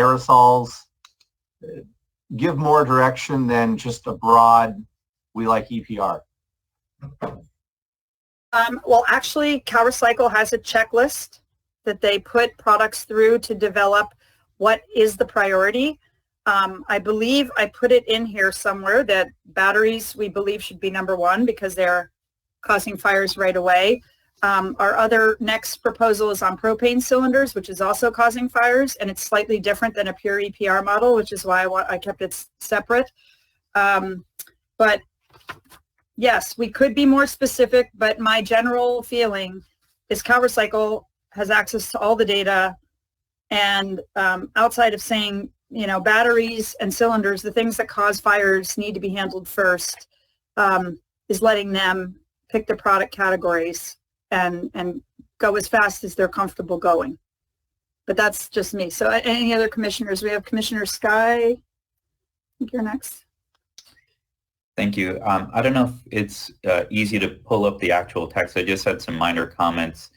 aerosols give more direction than just a broad, we like EPR? Well, actually, CalRecycle has a checklist that they put products through to develop what is the priority. I believe I put it in here somewhere that batteries we believe should be number one because they're causing fires right away. Our other next proposal is on propane cylinders, which is also causing fires, and it's slightly different than a pure EPR model, which is why I kept it separate. But yes, we could be more specific, but my general feeling is CalRecycle has access to all the data, and outside of saying, you know, batteries and cylinders, the things that cause fires need to be handled first, is letting them pick their product categories and go as fast as they're comfortable going. But that's just me. So any other commissioners? We have Commissioner Sky. I think you're next. Thank you. I don't know if it's easy to pull up the actual text. I just had some minor comments.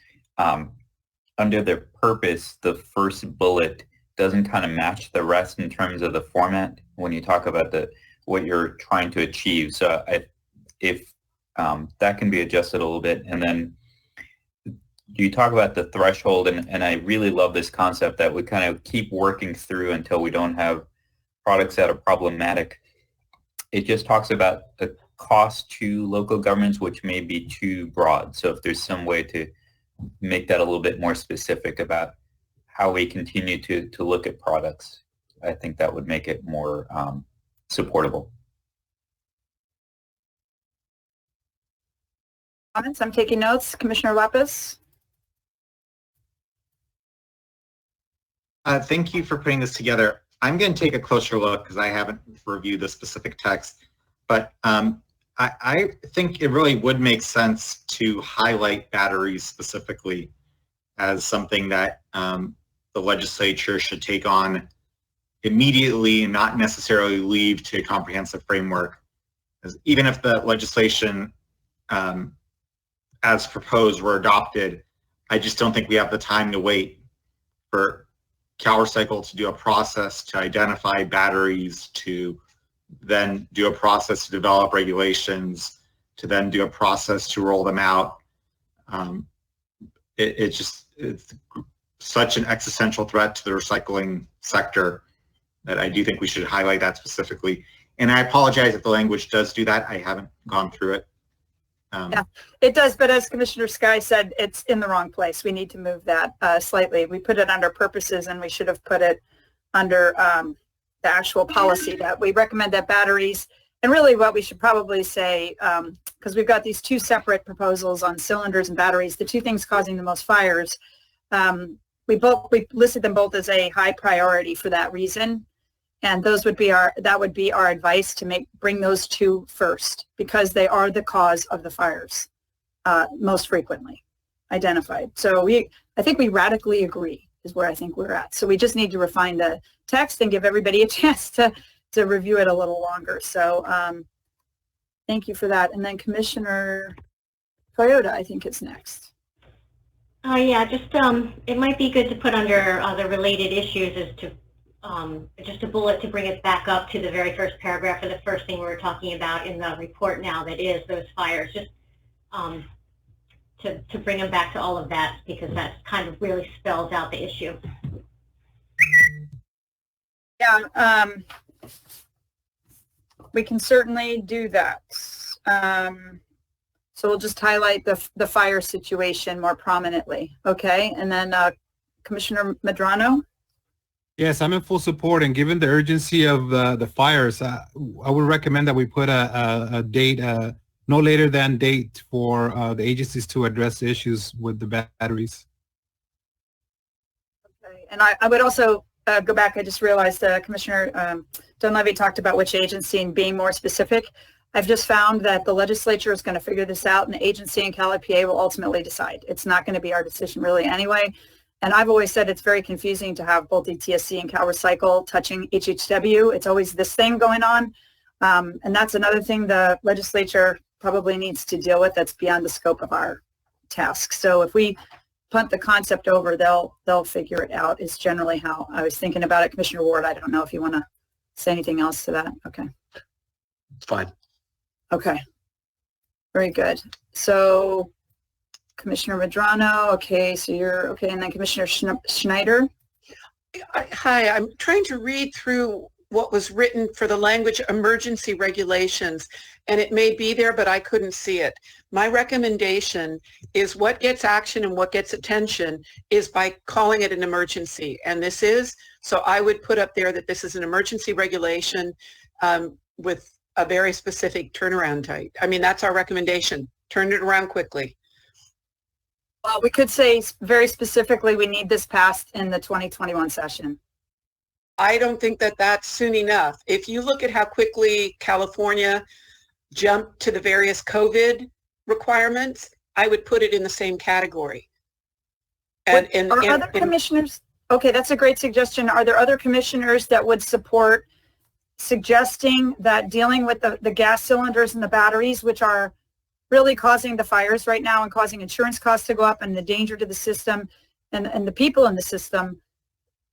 Under the purpose, the first bullet doesn't kind of match the rest in terms of the format when you talk about what you're trying to achieve. So if that can be adjusted a little bit. And then you talk about the threshold, and I really love this concept that we kind of keep working through until we don't have products that are problematic. It just talks about the cost to local governments, which may be too broad. So if there's some way to make that a little bit more specific about how we continue to look at products, I think that would make it more supportable. Comments? I'm taking notes. Commissioner Lapis. Thank you for putting this together. I'm going to take a closer look because I haven't reviewed the specific text, but I think it really would make sense to highlight batteries specifically as something that the legislature should take on immediately and not necessarily leave to a comprehensive framework. Because even if the legislation as proposed were adopted, I just don't think we have the time to wait for CalRecycle to do a process to identify batteries, to then do a process to develop regulations, to then do a process to roll them out. It's such an existential threat to the recycling sector that I do think we should highlight that specifically. And I apologize if the language does do that. I haven't gone through it. Yeah, it does, but as Commissioner Sky said, it's in the wrong place. We need to move that slightly. We put it under purposes, and we should have put it under the actual policy that we recommend that batteries, and really what we should probably say, because we've got these two separate proposals on cylinders and batteries, the two things causing the most fires, we listed them both as a high priority for that reason. And that would be our advice to bring those two first, because they are the cause of the fires most frequently identified. So I think we radically agree is where I think we're at. So we just need to refine the text and give everybody a chance to review it a little longer. So thank you for that. And then Commissioner Toyota, I think is next. Yeah, just it might be good to put under the related issues as to just a bullet to bring it back up to the very first paragraph of the first thing we were talking about in the report now, that is those fires, just to bring them back to all of that, because that kind of really spells out the issue. Yeah, we can certainly do that. So we'll just highlight the fire situation more prominently, okay? And then Commissioner Medrano? Yes, I'm in full support, and given the urgency of the fires, I would recommend that we put a date, no later than date for the agencies to address the issues with the batteries. Okay, and I would also go back. I just realized Commissioner Dunleavy talked about which agency and being more specific. I've just found that the legislature is going to figure this out, and the agency and Cal EPA will ultimately decide. It's not going to be our decision really anyway. And I've always said it's very confusing to have both ETSC and CalRecycle touching HHW. It's always this thing going on. And that's another thing the legislature probably needs to deal with that's beyond the scope of our task. So if we punt the concept over, they'll figure it out is generally how I was thinking about it. Commissioner Ward, I don't know if you want to say anything else to that. Okay. It's fine. Okay. Very good. So Commissioner Medrano, okay, so you're okay. And then Commissioner Schneider. Hi, I'm trying to read through what was written for the language emergency regulations, and it may be there, but I couldn't see it. My recommendation is what gets action and what gets attention is by calling it an emergency, and this is, so I would put up there that this is an emergency regulation with a very specific turnaround time. I mean, that's our recommendation. Turn it around quickly. Well, we could say very specifically, we need this passed in the 2021 session. I don't think that that's soon enough. If you look at how quickly California jumped to the various COVID requirements, I would put it in the same category. Are other commissioners, okay, that's a great suggestion. Are there other commissioners that would support suggesting that dealing with the gas cylinders and the batteries, which are really causing the fires right now and causing insurance costs to go up and the danger to the system and the people in the system,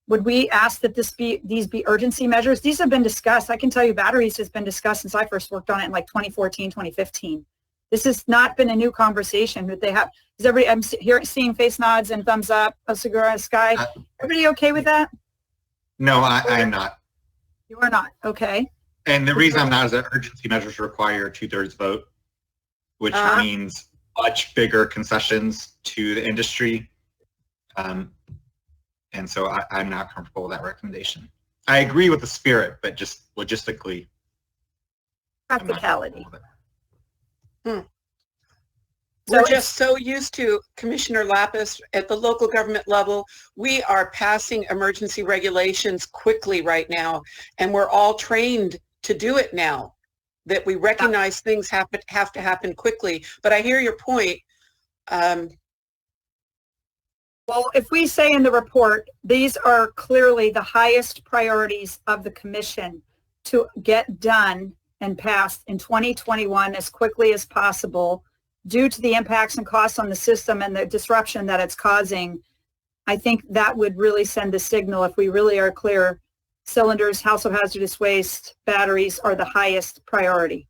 would we ask that these be urgency measures? These have been discussed. I can tell you batteries has been discussed since I first worked on it in like 2014, 2015. This has not been a new conversation that they have. Is everybody, I'm seeing face nods and thumbs up. Segura, Sky. Everybody okay with that? No, I'm not. You are not. Okay. And the reason I'm not is that urgency measures require 2/3 vote, which means much bigger concessions to the industry. And so I'm not comfortable with that recommendation. I agree with the spirit, but just logistically. Practicality. We're just so used to, Commissioner Lapis, at the local government level, we are passing emergency regulations quickly right now, and we're all trained to do it now, that we recognize things have to happen quickly. But I hear your point. Well, if we say in the report, these are clearly the highest priorities of the commission to get done and passed in 2021 as quickly as possible due to the impacts and costs on the system and the disruption that it's causing, I think that would really send a signal if we really are clear. Cylinders, household hazardous waste, batteries are the highest priority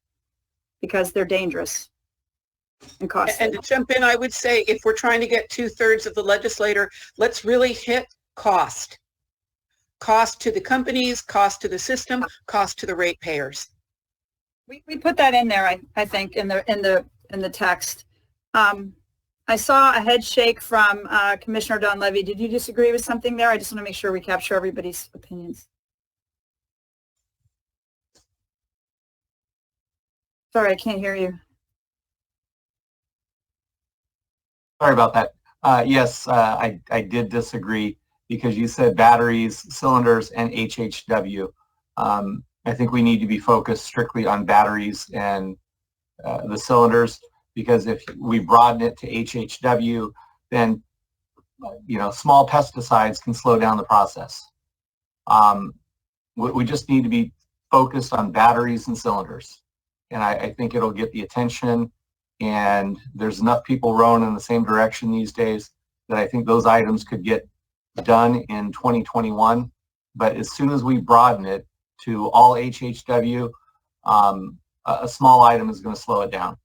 because they're dangerous and costly. And to jump in, I would say if we're trying to get 2/3 of the legislator, let's really hit cost. Cost to the companies, cost to the system, cost to the ratepayers. We put that in there, I think, in the text. I saw a head shake from Commissioner Donlevy. Did you disagree with something there? I just want to make sure we capture everybody's opinions. Sorry, I can't hear you. Sorry about that. Yes, I did disagree because you said batteries, cylinders, and HHW. I think we need to be focused strictly on batteries and the cylinders, because if we broaden it to HHW, then small pesticides can slow down the process. We just need to be focused on batteries and cylinders, and I think it'll get the attention. And there's enough people rowing in the same direction these days that I think those items could get done in 2021. But as soon as we broaden it to all HHW, a small item is going to slow it down.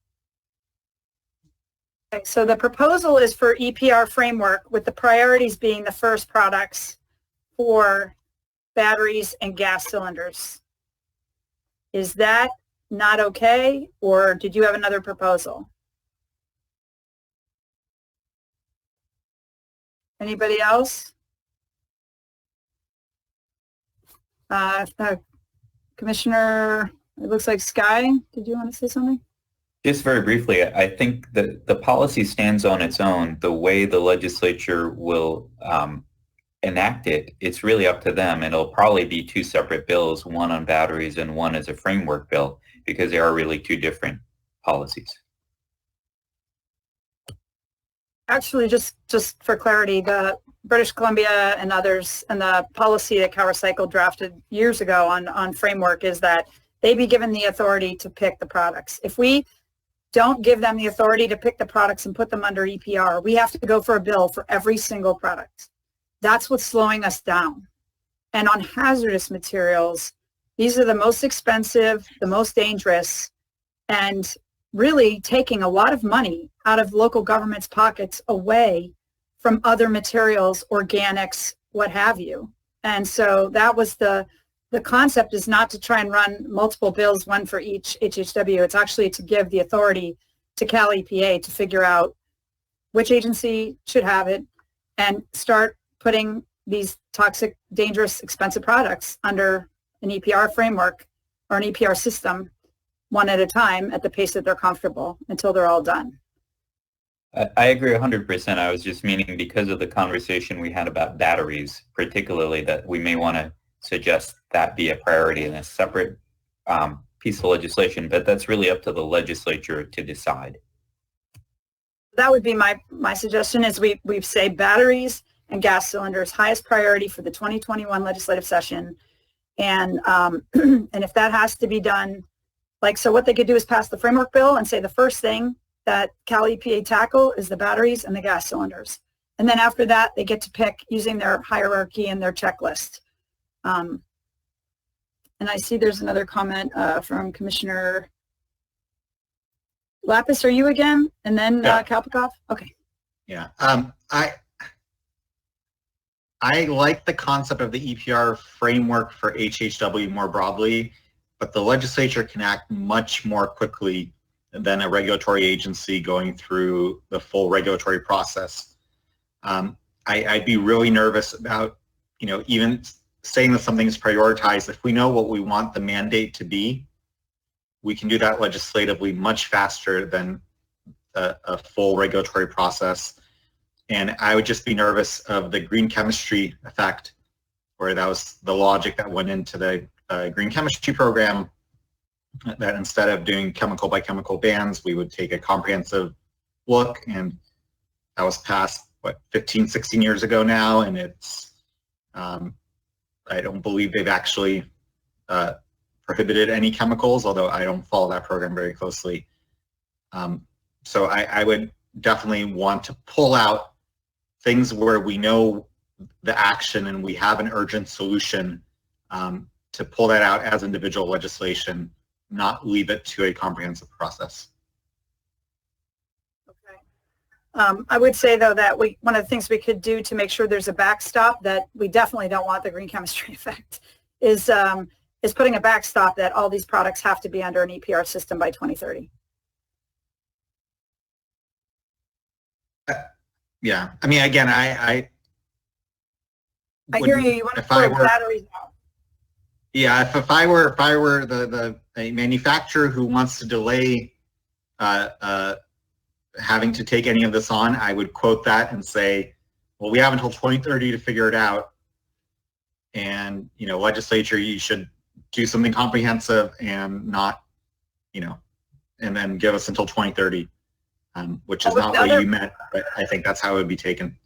Okay, so the proposal is for EPR framework with the priorities being the first products for batteries and gas cylinders. Is that not okay, or did you have another proposal? Anybody else? Commissioner, it looks like Sky, did you want to say something? Just very briefly, I think that the policy stands on its own. The way the legislature will enact it, it's really up to them. And it'll probably be two separate bills, one on batteries and one as a framework bill, because they are really two different policies. Actually, just for clarity, the British Columbia and others, and the policy that CalRecycle drafted years ago on framework is that they be given the authority to pick the products. If we don't give them the authority to pick the products and put them under EPR. We have to go for a bill for every single product. That's what's slowing us down. And on hazardous materials, these are the most expensive, the most dangerous, and really taking a lot of money out of local government's pockets away from other materials, organics, what have you. And so that was the concept, is not to try and run multiple bills, one for each HHW. It's actually to give the authority to Cal EPA to figure out which agency should have it and start putting these toxic, dangerous, expensive products under an EPR framework or an EPR system, one at a time at the pace that they're comfortable until they're all done. I agree 100%. I was just meaning because of the conversation we had about batteries, particularly, that we may want to suggest that be a priority in a separate piece of legislation, but that's really up to the legislature to decide. That would be my suggestion, is we say batteries and gas cylinders, highest priority for the 2021 legislative session. And and if that has to be done, like, so what they could do is pass the framework bill and say the first thing that Cal EPA tackle is the batteries and the gas cylinders. And then after that, they get to pick using their hierarchy and their checklist. And I see there's another comment from Commissioner Lapis. Are you again? And then Kalpikoff? Okay. Yeah. I like the concept of the EPR framework for HHW more broadly, but the legislature can act much more quickly than a regulatory agency going through the full regulatory process. I'd be really nervous about, even saying that something's prioritized. If we know what we want the mandate to be, we can do that legislatively much faster than a full regulatory process. And I would just be nervous of the green chemistry effect, where that was the logic that went into the green chemistry program, that instead of doing chemical by chemical bans, we would take a comprehensive look. And that was passed, 15, 16 years ago now, and it's, I don't believe they've actually prohibited any chemicals, although I don't follow that program very closely. So I would definitely want to pull out things where we know the action and we have an urgent solution, to pull that out as individual legislation, not leave it to a comprehensive process. Okay. I would say, though, that one of the things we could do to make sure there's a backstop, that we definitely don't want the green chemistry effect, is putting a backstop that all these products have to be under an EPR system by 2030. Yeah, I mean, again, I hear you. You want to pull batteries out. Yeah, if I were a manufacturer who wants to delay having to take any of this on, I would quote that and say, well, we have until 2030 to figure it out. And, legislature, you should do something comprehensive and not, and then give us until 2030, which is not what you meant, but I think that's how it would be taken.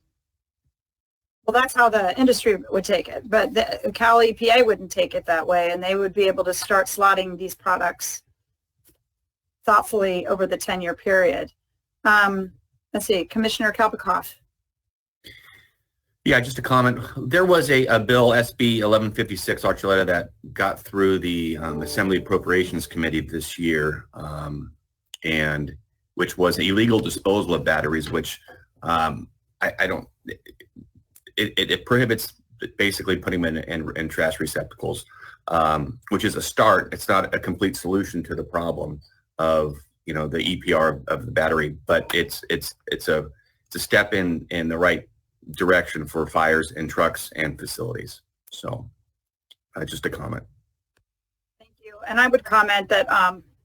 Well, that's how the industry would take it, but the Cal EPA wouldn't take it that way, and they would be able to start slotting these products thoughtfully over the 10-year period. Let's see, Commissioner Kalpikoff. Yeah, just a comment. There was a bill, SB 1156, Archuleta, that got through the Assembly Appropriations Committee this year, and which was illegal disposal of batteries, which I don't. It prohibits basically putting them in trash receptacles, which is a start. It's not a complete solution to the problem of the EPR of the battery, but it's a step in the right direction for fires in trucks and facilities. So, just a comment. Thank you. And I would comment that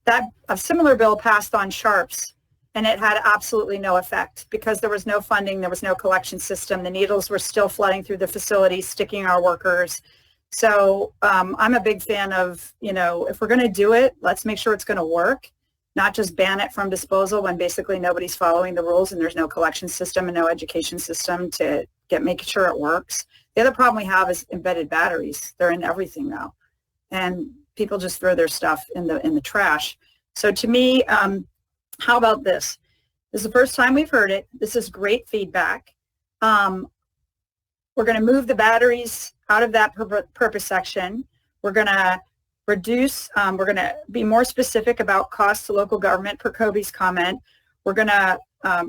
that a similar bill passed on Sharps, and it had absolutely no effect because there was no funding, there was no collection system. The needles were still flooding through the facility, sticking our workers. So I'm a big fan of, if we're going to do it, let's make sure it's going to work, not just ban it from disposal when basically nobody's following the rules and there's no collection system and no education system to make sure it works. The other problem we have is embedded batteries. They're in everything now, and people just throw their stuff in the trash. So to me, How about this? This is the first time we've heard it. This is great feedback. We're going to move the batteries out of that purpose section. We're going to reduce, we're going to be more specific about costs to local government per Kobe's comment. We're going to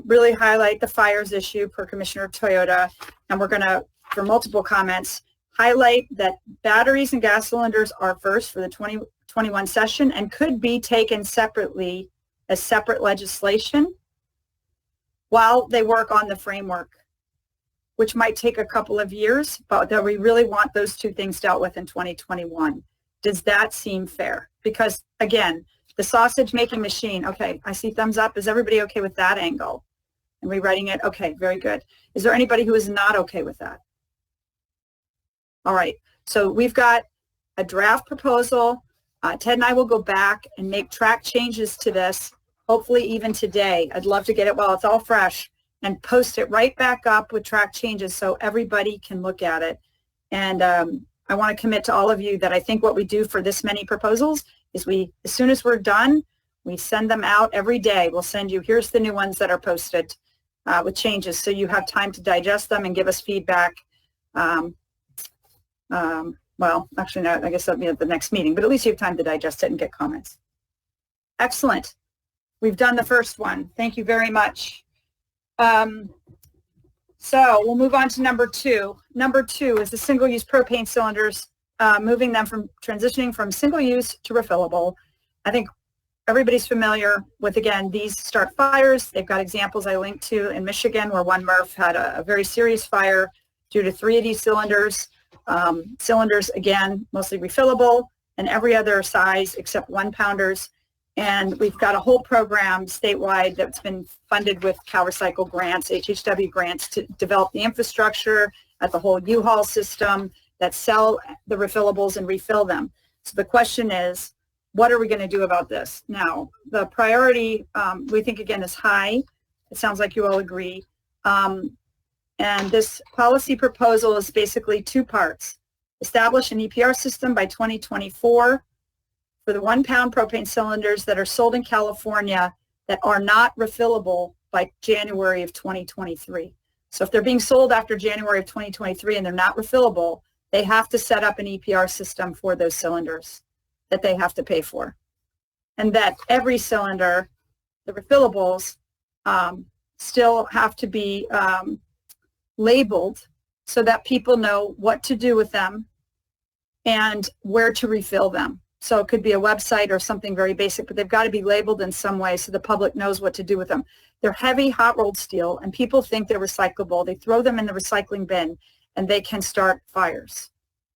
really highlight the fires issue per Commissioner Toyota. And we're going to, for multiple comments, highlight that batteries and gas cylinders are first for the 2021 session and could be taken separately as separate legislation while they work on the framework, which might take a couple of years, but that we really want those two things dealt with in 2021. Does that seem fair? Because again, the sausage making machine, okay, I see thumbs up. Is everybody okay with that angle? And rewriting it? Okay, very good. Is there anybody who is not okay with that? All right, so we've got a draft proposal. Ted and I will go back and make track changes to this, hopefully even today. I'd love to get it while it's all fresh and post it right back up with track changes so everybody can look at it. And I want to commit to all of you that I think what we do for this many proposals is as soon as we're done, we send them out every day. We'll send you, here's the new ones that are posted with changes so you have time to digest them and give us feedback. Well, actually, no, I guess that'll be at the next meeting, but at least you have time to digest it and get comments. Excellent. We've done the first one. Thank you very much. So we'll move on to number 2. Number 2 is the single-use propane cylinders, moving them from transitioning from single-use to refillable. I think everybody's familiar with, again, these start fires. They've got examples I linked to in Michigan where one MRF had a very serious fire due to 3 of these cylinders. Cylinders, again, mostly refillable and every other size except 1-pounders. And we've got a whole program statewide that's been funded with CalRecycle grants, HHW grants, to develop the infrastructure at the whole U-Haul system that sell the refillables and refill them. So the question is, what are we going to do about this? Now, the priority, we think, again, is high. It sounds like you all agree. And this policy proposal is basically 2 parts. Establish an EPR system by 2024 for the 1-pound propane cylinders that are sold in California that are not refillable by January of 2023. So if they're being sold after January of 2023 and they're not refillable, they have to set up an EPR system for those cylinders that they have to pay for. And that every cylinder, the refillables, still have to be labeled so that people know what to do with them and where to refill them. So it could be a website or something very basic, but they've got to be labeled in some way so the public knows what to do with them. They're heavy, hot-rolled steel, and people think they're recyclable. They throw them in the recycling bin, and they can start fires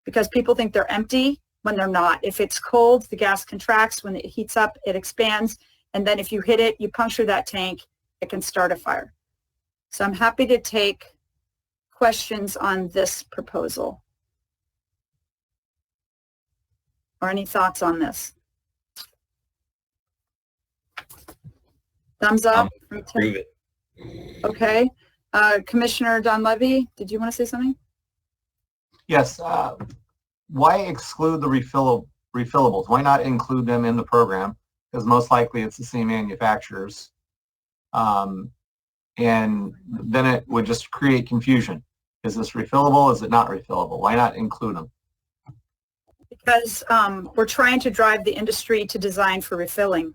because people think they're empty when they're not. If it's cold, the gas contracts. When it heats up, it expands, and then if you hit it, you puncture that tank, it can start a fire. So I'm happy to take questions on this proposal. Or any thoughts on this? Thumbs up? Approve it. Okay. Commissioner Donlevy, did you want to say something? Yes. Why exclude the refillables? Why not include them in the program? Because most likely it's the same manufacturers. And then it would just create confusion. Is this refillable? Is it not refillable? Why not include them? Because we're trying to drive the industry to design for refilling,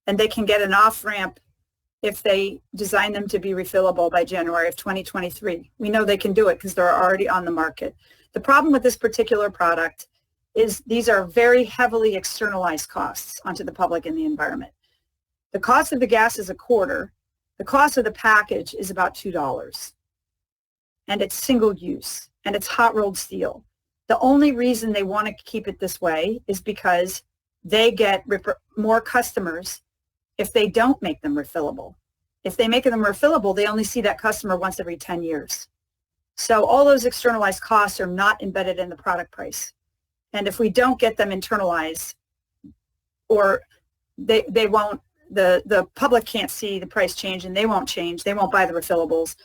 and they can get an off-ramp if they design them to be refillable by January of 2023. We know they can do it because they're already on the market. The problem with this particular product is these are very heavily externalized costs onto the public and the environment. The cost of the gas is $0.25. The cost of the package is about $2. And it's single use, and it's hot rolled steel. The only reason they want to keep it this way is because they get more customers if they don't make them refillable. If they make them refillable, they only see that customer once every 10 years. So all those externalized costs are not embedded in the product price. And if we don't get them internalized, or they won't, the public can't see the price change and they won't change, they won't buy the refillables.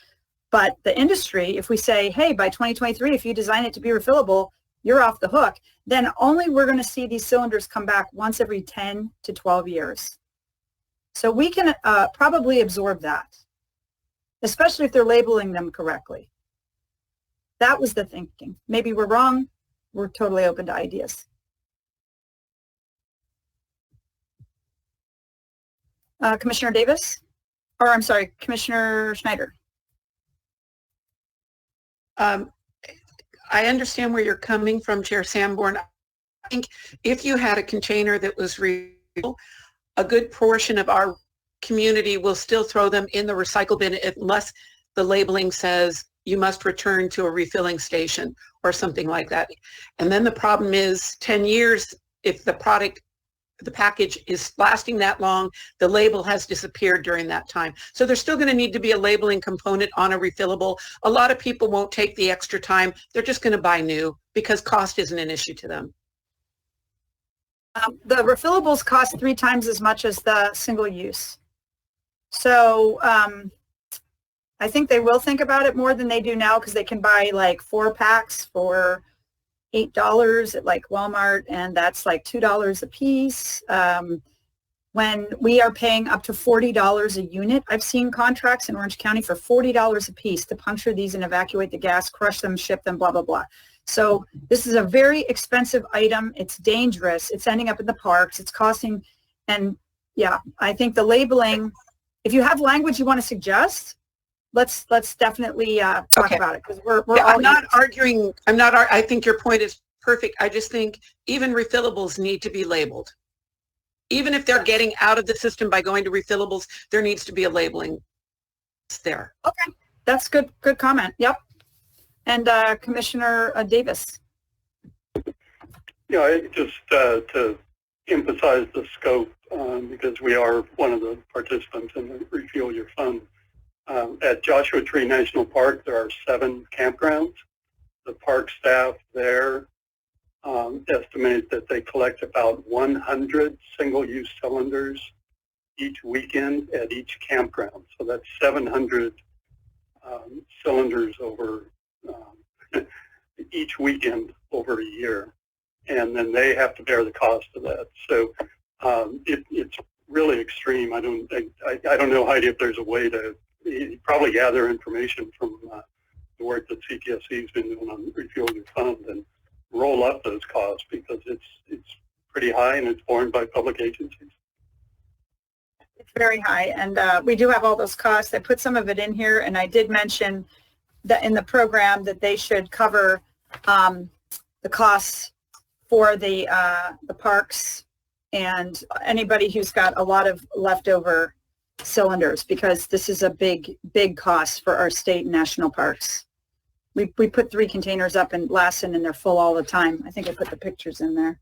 But the industry, if we say, hey, by 2023, if you design it to be refillable, you're off the hook, then only we're going to see these cylinders come back once every 10 to 12 years. So we can probably absorb that, especially if they're labeling them correctly. That was the thinking. Maybe we're wrong. We're totally open to ideas. Commissioner Davis? Or I'm sorry, Commissioner Schneider. I understand where you're coming from, Chair Sanborn. I think if you had a container that was reusable, a good portion of our community will still throw them in the recycle bin unless the labeling says you must return to a refilling station or something like that. And then the problem is 10 years, if the package is lasting that long, the label has disappeared during that time. So there's still going to need to be a labeling component on a refillable. A lot of people won't take the extra time. They're just going to buy new because cost isn't an issue to them. The refillables cost 3 times as much as the single use. So I think they will think about it more than they do now because they can buy like 4 packs for $8 at like Walmart, and that's like $2 a piece. When we are paying up to $40 a unit, I've seen contracts in Orange County for $40 a piece to puncture these and evacuate the gas, crush them, ship them, blah, blah, blah. So this is a very expensive item. It's dangerous. It's ending up in the parks. It's costing, and yeah, I think the labeling, if you have language you want to suggest, let's definitely talk about it because we're all I'm not arguing. I think your point is perfect. I just think even refillables need to be labeled. Even if they're getting out of the system by going to refillables, there needs to be a labeling there. Okay, that's good comment. Yep. And Commissioner Davis. Yeah, just to emphasize the scope, because we are one of the participants in the Refuel Your Fund. At Joshua Tree National Park, there are 7 campgrounds. The park staff there estimate that they collect about 100 single-use cylinders each weekend at each campground. So that's 700 cylinders over each weekend over a year. And then they have to bear the cost of that. So it's really extreme. I don't know, Heidi, if there's a way to probably gather information from the work that CPSC has been doing on Refuel Your Fund and roll up those costs because it's pretty high and it's borne by public agencies. It's very high, and we do have all those costs. I put some of it in here, and I did mention that in the program that they should cover the costs for the parks and anybody who's got a lot of leftover cylinders, because this is a big cost for our state and national parks. We put 3 containers up in Lassen and they're full all the time. I think I put the pictures in there.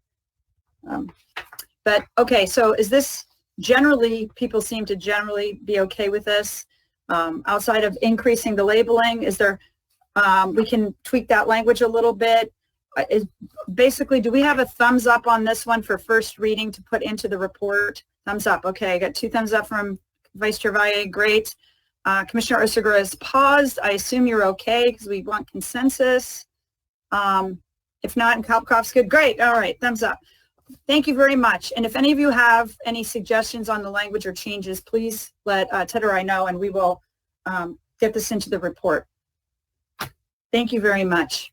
But okay, so is this generally, people seem to generally be okay with this? Outside of increasing the labeling, is there, we can tweak that language a little bit. Basically, do we have a thumbs up on this one for first reading to put into the report? Thumbs up. Okay, I got 2 thumbs up from Vice Chair Valle. Great. Commissioner Osterger has paused. I assume you're okay because we want consensus. If not, and Kalpkov's good. Great. All right. Thumbs up. Thank you very much. And if any of you have any suggestions on the language or changes, please let Ted or I know, and we will get this into the report. Thank you very much.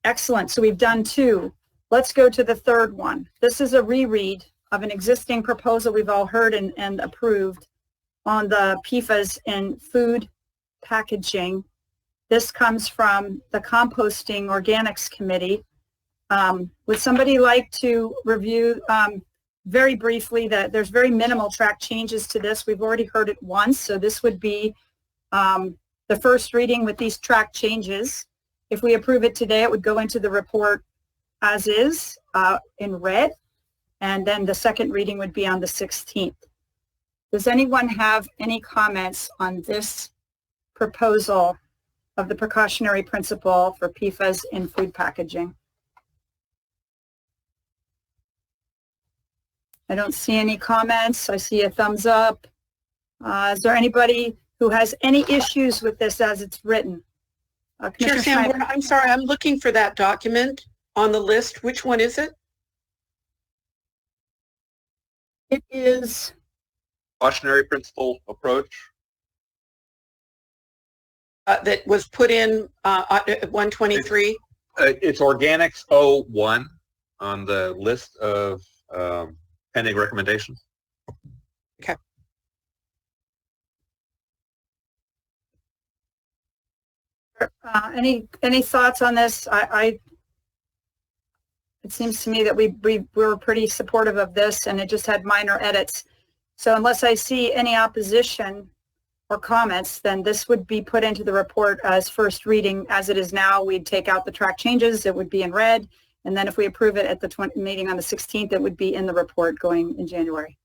Excellent. So we've done 2. Let's go to the 3rd one. This is a reread of an existing proposal we've all heard and approved on the PFAS in food packaging. This comes from the Composting Organics Committee. Would somebody like to review very briefly that there's very minimal track changes to this? We've already heard it once, so this would be the first reading with these track changes. If we approve it today, it would go into the report as is in red, and then the second reading would be on the 16th. Does anyone have any comments on this proposal of the precautionary principle for PFAS in food packaging? I don't see any comments. I see a thumbs up. Is there anybody who has any issues with this as it's written? Chair Sanborn, I'm sorry, I'm looking for that document on the list. Which one is it? It is cautionary principle approach? That was put in 123? It's Organics 01 on the list of pending recommendations. Okay. Any thoughts on this? It seems to me that we were pretty supportive of this, and it just had minor edits. So unless I see any opposition or comments, then this would be put into the report as first reading. As it is now, we'd take out the track changes. It would be in red. And then if we approve it at the meeting on the 16th, it would be in the report going in January.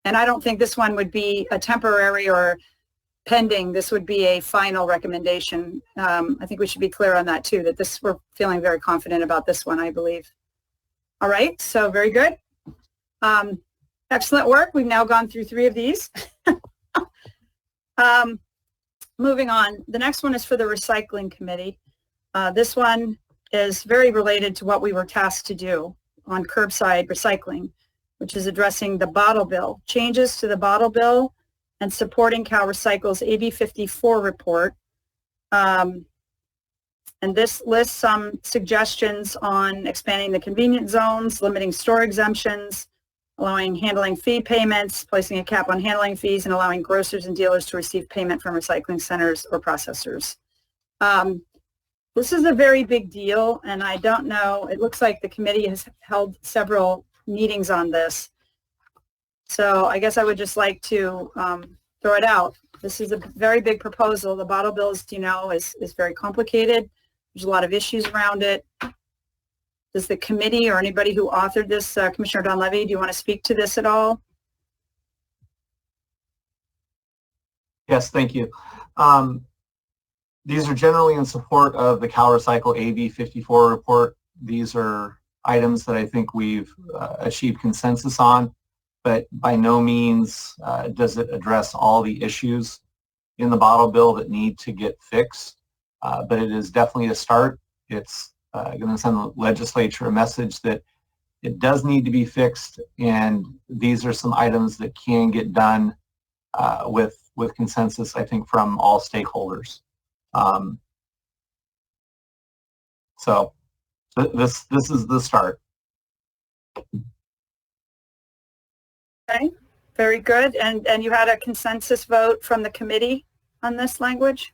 And I don't think this one would be a temporary or pending. This would be a final recommendation. I think we should be clear on that too, that this, we're feeling very confident about this one, I believe. All right, so very good. Excellent work. We've now gone through 3 of these. Moving on, the next one is for the recycling committee. This one is very related to what we were tasked to do on curbside recycling, which is addressing the bottle bill, changes to the bottle bill and supporting CalRecycle's AB 54 report. And this lists some suggestions on expanding the convenience zones, limiting store exemptions, allowing handling fee payments, placing a cap on handling fees, and allowing grocers and dealers to receive payment from recycling centers or processors. This is a very big deal, and I don't know, it looks like the committee has held several meetings on this. So I guess I would just like to throw it out. This is a very big proposal. The bottle bill, as you know, is very complicated. There's a lot of issues around it. Does the committee or anybody who authored this, Commissioner Donlevy, do you want to speak to this at all? Yes, thank you. These are generally in support of the CalRecycle AB 54 report. These are items that I think we've achieved consensus on, but by no means does it address all the issues in the bottle bill that need to get fixed. But it is definitely a start. It's going to send the legislature a message that it does need to be fixed, and these are some items that can get done with consensus, I think, from all stakeholders. So this is the start. Okay, very good. And you had a consensus vote from the committee on this language?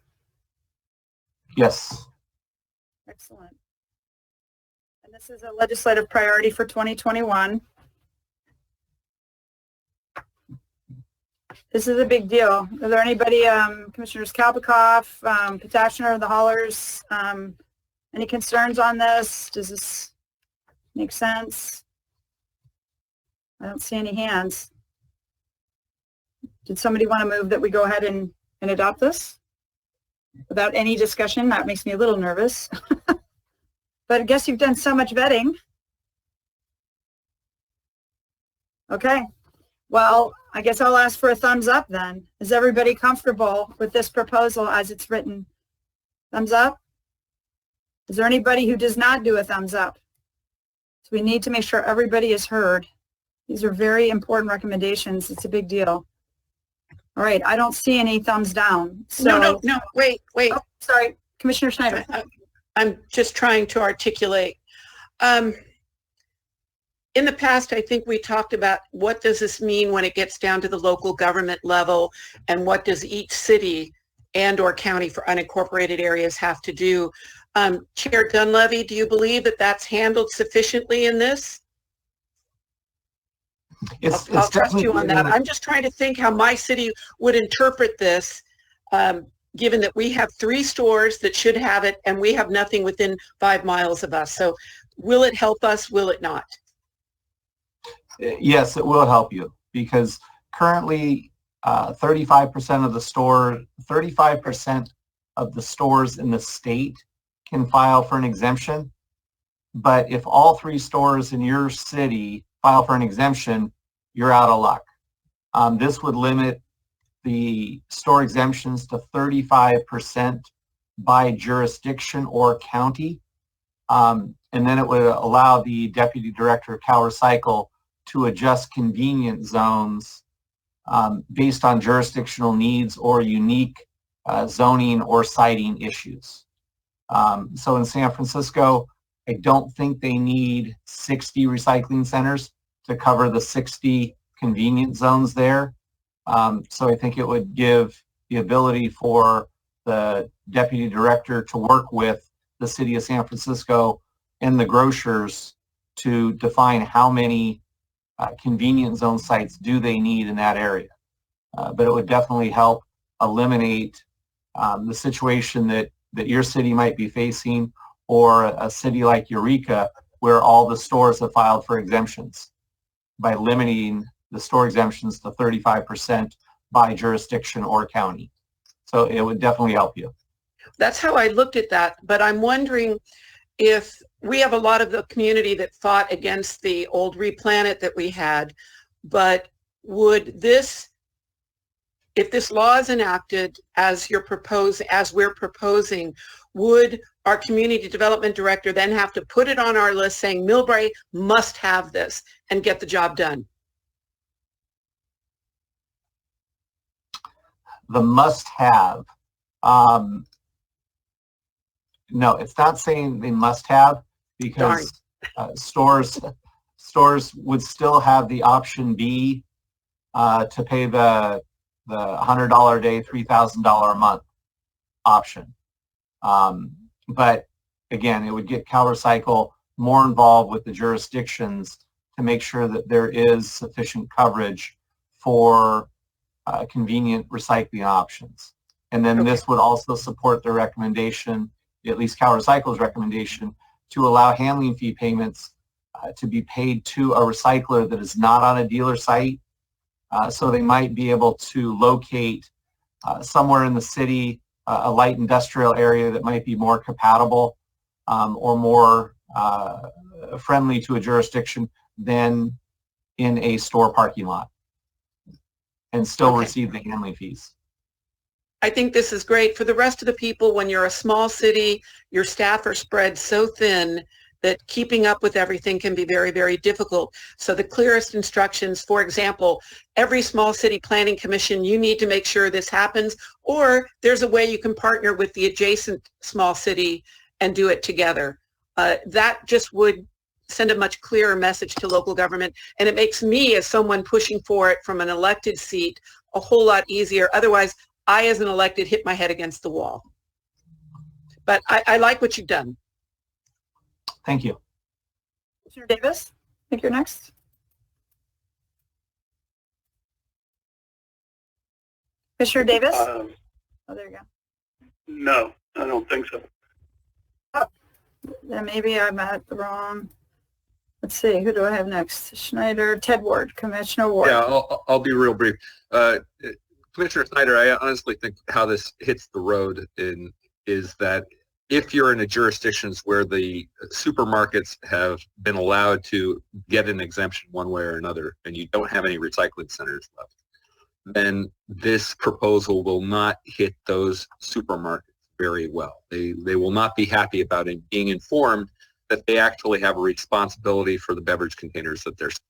Yes. Excellent. And this is a legislative priority for 2021. This is a big deal. Are there anybody, Commissioners Kalbikoff, Potashner, the Hollers, any concerns on this? Does this make sense? I don't see any hands. Did somebody want to move that we go ahead and adopt this? Without any discussion? That makes me a little nervous. But I guess you've done so much vetting. Okay. Well, I guess I'll ask for a thumbs up then. Is everybody comfortable with this proposal as it's written? Thumbs up? Is there anybody who does not do a thumbs up? So we need to make sure everybody is heard. These are very important recommendations. It's a big deal. All right, I don't see any thumbs down. So, No, wait. Oh, sorry, Commissioner Schneider. I'm just trying to articulate. In the past, I think we talked about what does this mean when it gets down to the local government level, and what does each city and or county for unincorporated areas have to do. Chair Dunleavy, do you believe that that's handled sufficiently in this? I'll trust you on that. I'm just trying to think how my city would interpret this, given that we have 3 stores that should have it and we have nothing within 5 miles of us. So will it help us? Will it not? Yes, it will help you, because currently 35% of the stores in the state can file for an exemption. But if all 3 stores in your city file for an exemption, you're out of luck. This would limit the store exemptions to 35% by jurisdiction or county. And then it would allow the Deputy Director of CalRecycle to adjust convenience zones based on jurisdictional needs or unique zoning or siting issues. So in San Francisco, I don't think they need 60 recycling centers to cover the 60 convenience zones there. So I think it would give the ability for the deputy director to work with the city of San Francisco and the grocers to define how many convenience zone sites do they need in that area. But it would definitely help eliminate the situation that your city might be facing, or a city like Eureka, where all the stores have filed for exemptions, by limiting the store exemptions to 35% by jurisdiction or county. So it would definitely help you. That's how I looked at that, but I'm wondering if we have a lot of the community that fought against the old Replanet that we had, but would this, if this law is enacted as we're proposing, would our community development director then have to put it on our list saying Millbrae must have this and get the job done? The must have, no, it's not saying they must have, because stores would still have the option B to pay the $100 a day, $3,000 a month option. But again, it would get CalRecycle more involved with the jurisdictions to make sure that there is sufficient coverage for convenient recycling options. And then this would also support the recommendation, at least CalRecycle's recommendation, to allow handling fee payments to be paid to a recycler that is not on a dealer site. So they might be able to locate somewhere in the city a light industrial area that might be more compatible or more friendly to a jurisdiction than in a store parking lot, and still receive the handling fees. I think this is great for the rest of the people. When you're a small city, your staff are spread so thin that keeping up with everything can be very, very difficult. So the clearest instructions, for example, every small city planning commission, you need to make sure this happens, or there's a way you can partner with the adjacent small city and do it together. That just would send a much clearer message to local government, and it makes me, as someone pushing for it from an elected seat, a whole lot easier. Otherwise, I, as an elected, hit my head against the wall. But I like what you've done. Thank you. Commissioner Davis, I think you're next. Commissioner Davis? Oh, there you go. No, I don't think so. Oh, then maybe I'm at the wrong. Let's see, who do I have next? Schneider, Ted Ward, Commissioner Ward. Yeah, I'll be real brief. Commissioner Snyder, I honestly think how this hits the road is that if you're in a jurisdictions where the supermarkets have been allowed to get an exemption one way or another, and you don't have any recycling centers left, then this proposal will not hit those supermarkets very well. They will not be happy about it being informed that they actually have a responsibility for the beverage containers that they're selling.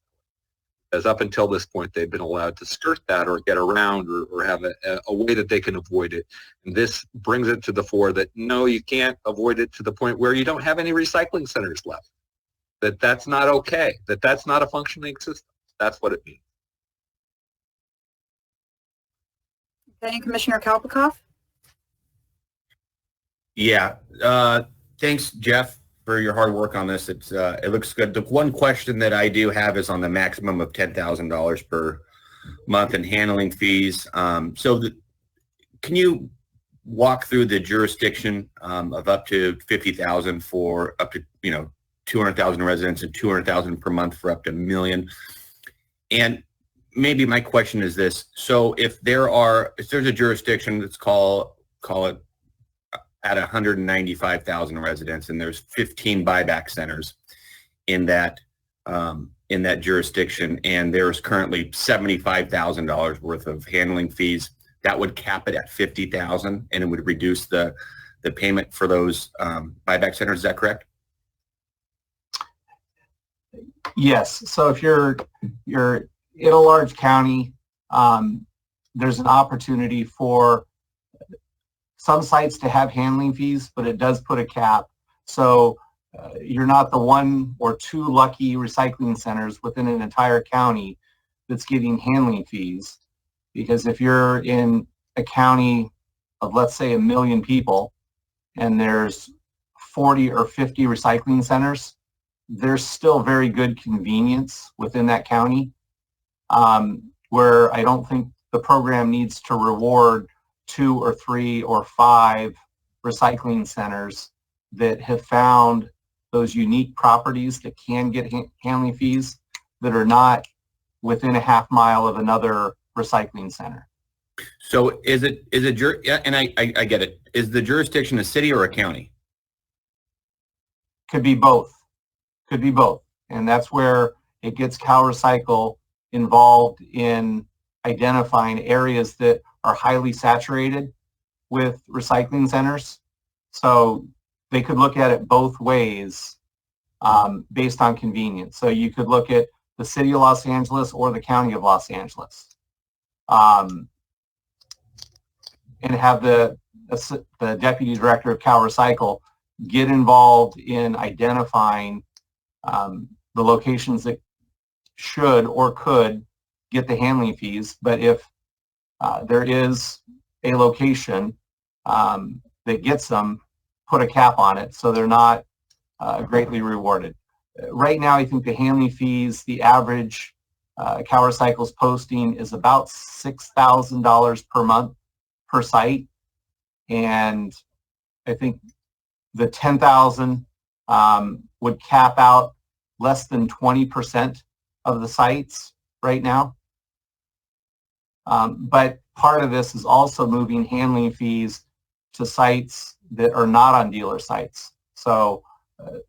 As up until this point, they've been allowed to skirt that or get around or have a way that they can avoid it. And this brings it to the fore that, no, you can't avoid it to the point where you don't have any recycling centers left. That's not okay, that's not a functioning system. That's what it means. Okay, Commissioner Kalpakoff? Yeah, thanks, Jeff, for your hard work on this. It looks good. The one question that I do have is on the maximum of $10,000 per month in handling fees. Can you walk through the jurisdiction of up to 50,000 for up to 200,000 residents and 200,000 per month for up to $1 million? And maybe my question is this: so if there's a jurisdiction, let's call it at 195,000 residents, and there's 15 buyback centers in that jurisdiction, and there's currently $75,000 worth of handling fees, that would cap it at 50,000, and it would reduce the payment for those buyback centers. Is that correct? Yes. So if you're in a large county, there's an opportunity for some sites to have handling fees, but it does put a cap. So you're not the one or two lucky recycling centers within an entire county that's getting handling fees. Because if you're in a county of, let's say, 1 million people, and there's 40 or 50 recycling centers, there's still very good convenience within that county, where I don't think the program needs to reward 2 or 3 or 5 recycling centers that have found those unique properties that can get handling fees that are not within a half mile of another recycling center. So and I get it. Is the jurisdiction a city or a county? Could be both. Could be both. And that's where it gets CalRecycle involved in identifying areas that are highly saturated with recycling centers. So they could look at it both ways based on convenience. So you could look at the city of Los Angeles or the county of Los Angeles, and have the deputy director of CalRecycle get involved in identifying the locations that should or could get the handling fees. But if there is a location that gets them, put a cap on it so they're not greatly rewarded. Right now, I think the handling fees, the average CalRecycle's posting is about $6,000 per month per site. And I think the 10,000 would cap out less than 20% of the sites right now. But part of this is also moving handling fees to sites that are not on dealer sites. So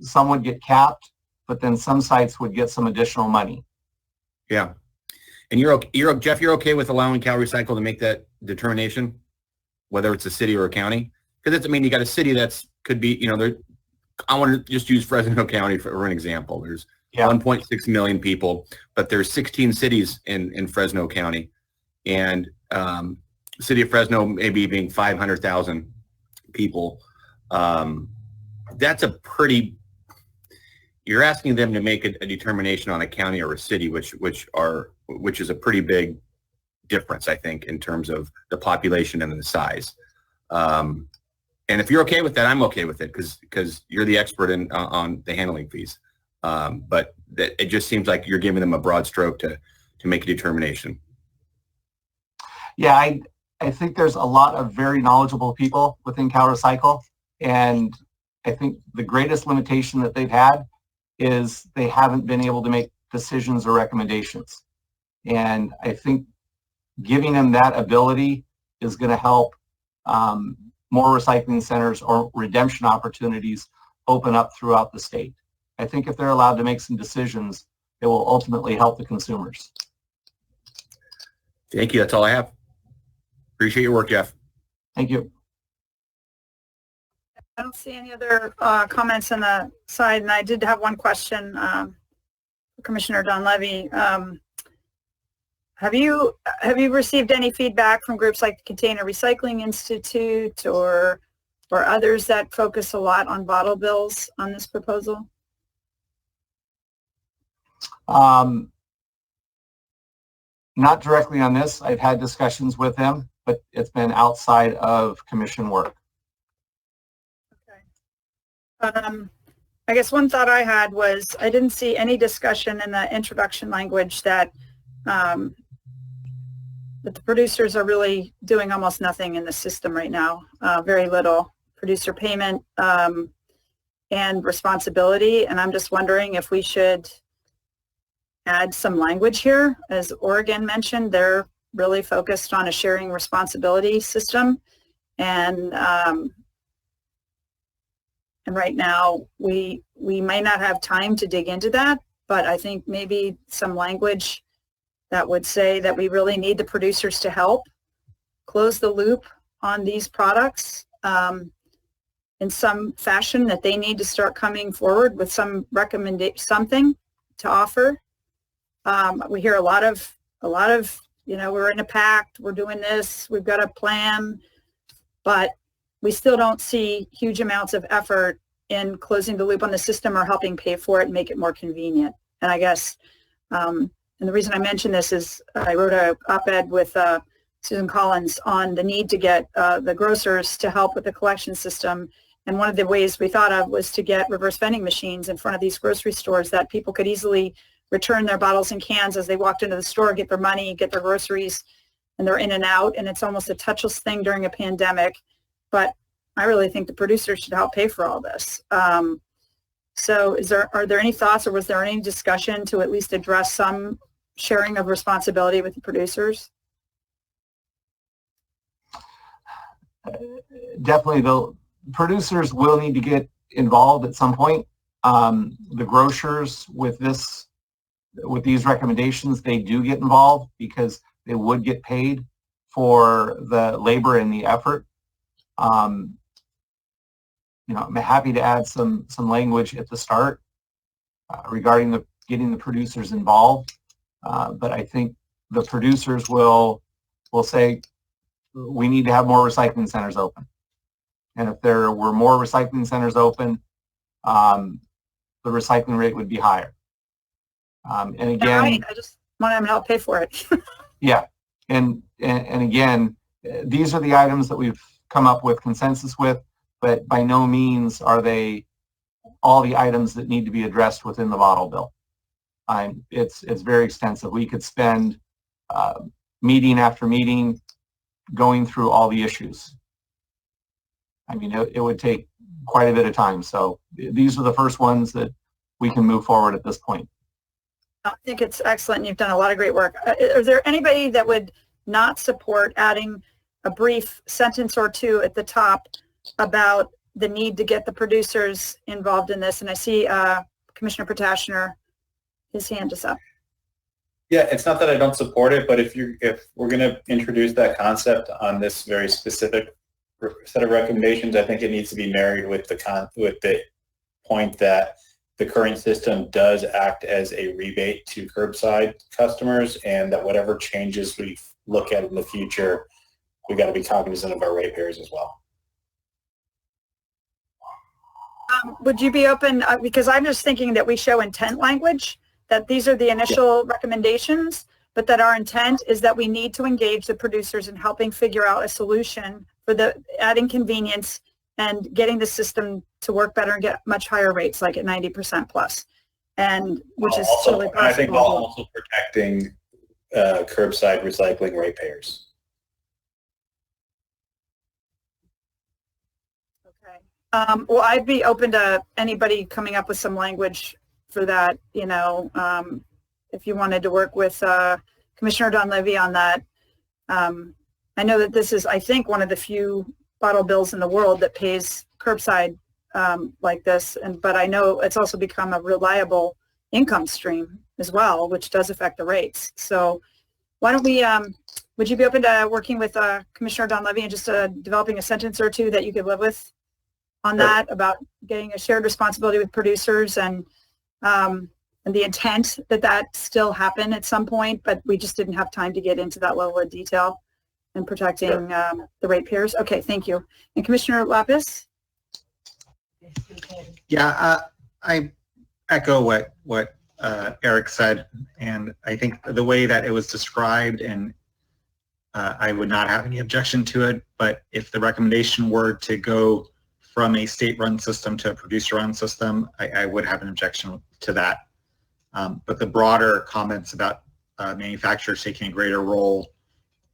some would get capped, but then some sites would get some additional money. Yeah. And Jeff, you're okay with allowing CalRecycle to make that determination, whether it's a city or a county? Because it's, I mean, you got a city that's could be, you know, I want to just use Fresno County for an example. There's 1.6 million people, but there's 16 cities in Fresno County, and the city of Fresno maybe being 500,000 people. That's a pretty, you're asking them to make a determination on a county or a city, which is a pretty big difference, I think, in terms of the population and the size. And if you're okay with that, I'm okay with it because you're the expert on the handling fees. But it just seems like you're giving them a broad stroke to make a determination. Yeah, I think there's a lot of very knowledgeable people within CalRecycle, and I think the greatest limitation that they've had is they haven't been able to make decisions or recommendations. And I think giving them that ability is going to help more recycling centers or redemption opportunities open up throughout the state. I think if they're allowed to make some decisions, it will ultimately help the consumers. Thank you. That's all I have. Appreciate your work, Jeff. Thank you. I don't see any other comments on the side, and I did have one question for Commissioner Donlevy. Have you received any feedback from groups like the Container Recycling Institute or others that focus a lot on bottle bills on this proposal? Not directly on this. I've had discussions with them, but it's been outside of commission work. Okay. I guess one thought I had was I didn't see any discussion in the introduction language that the producers are really doing almost nothing in the system right now. Very little producer payment and responsibility. And I'm just wondering if we should add some language here. As Oregon mentioned, they're really focused on a sharing responsibility system. And right now, we may not have time to dig into that, but I think maybe some language that would say that we really need the producers to help close the loop on these products in some fashion, that they need to start coming forward with some recommendation, something to offer. We hear a lot of you know, we're in a pact, we're doing this, we've got a plan, but we still don't see huge amounts of effort in closing the loop on the system or helping pay for it and make it more convenient. And I guess, and the reason I mention this is I wrote a op-ed with Susan Collins on the need to get the grocers to help with the collection system. And one of the ways we thought of was to get reverse vending machines in front of these grocery stores that people could easily return their bottles and cans as they walked into the store, get their money, get their groceries, and they're in and out. And it's almost a touchless thing during a pandemic. But I really think the producers should help pay for all this. So are there any thoughts, or was there any discussion to at least address some sharing of responsibility with the producers? Definitely, the producers will need to get involved at some point. The grocers with these recommendations, they do get involved because they would get paid for the labor and the effort. You know, I'm happy to add some language at the start regarding getting the producers involved, but I think the producers will say we need to have more recycling centers open, and if there were more recycling centers open, the recycling rate would be higher. And again, right. I just want them to help pay for it. Yeah, and again, these are the items that we've come up with consensus with, but by no means are they all the items that need to be addressed within the bottle bill. It's very extensive. We could spend meeting after meeting going through all the issues. I mean, it would take quite a bit of time. So these are the first ones that we can move forward at this point. I think it's excellent. You've done a lot of great work. Is there anybody that would not support adding a brief sentence or two at the top about the need to get the producers involved in this? And I see Commissioner Potashner, his hand is up. Yeah, it's not that I don't support it, but if we're going to introduce that concept on this very specific set of recommendations, I think it needs to be married with the point that the current system does act as a rebate to curbside customers, and that whatever changes we look at in the future, we got to be cognizant of our ratepayers as well. Would you be open, because I'm just thinking that we show intent language, that these are the initial recommendations, but that our intent is that we need to engage the producers in helping figure out a solution for the adding convenience and getting the system to work better and get much higher rates, like at 90% plus, and which is also, totally possible. I think while also protecting curbside recycling ratepayers. Okay. Well, I'd be open to anybody coming up with some language for that, you know, if you wanted to work with Commissioner Donlevy on that. I know that this is, I think, one of the few bottle bills in the world that pays curbside like this, but I know it's also become a reliable income stream as well, which does affect the rates. So why don't we, would you be open to working with Commissioner Donlevy and just developing a sentence or two that you could live with on that, about getting a shared responsibility with producers and the intent that stil happen at some point, but we just didn't have time to get into that level of detail and protecting the ratepayers. Okay, thank you. And Commissioner Lapis? Yeah, I echo what Eric said, and I think the way that it was described, and I would not have any objection to it, but if the recommendation were to go from a state-run system to a producer-run system, I would have an objection to that. But the broader comments about manufacturers taking a greater role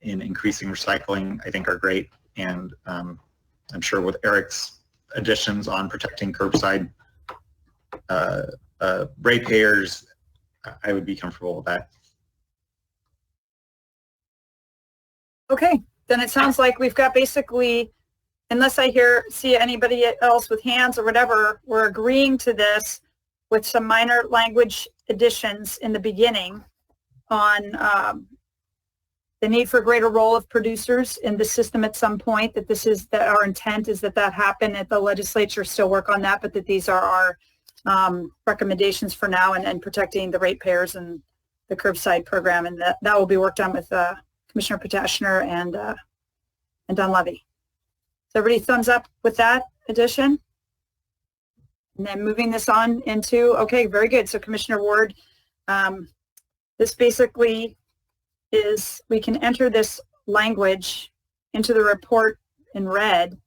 in increasing recycling, I think, are great. And I'm sure with Eric's additions on protecting curbside ratepayers, I would be comfortable with that. Okay, then it sounds like we've got basically, unless I see anybody else with hands or whatever, we're agreeing to this with some minor language additions in the beginning on the need for a greater role of producers in the system at some point, that our intent is that happen, that the legislature still work on that, but that these are our recommendations for now, and protecting the ratepayers and the curbside program, and that will be worked on with Commissioner Potashner and Don Levy. So everybody thumbs up with that addition? And then moving this on into, okay, very good. So Commissioner Ward, this basically is, we can enter this language into the report in red,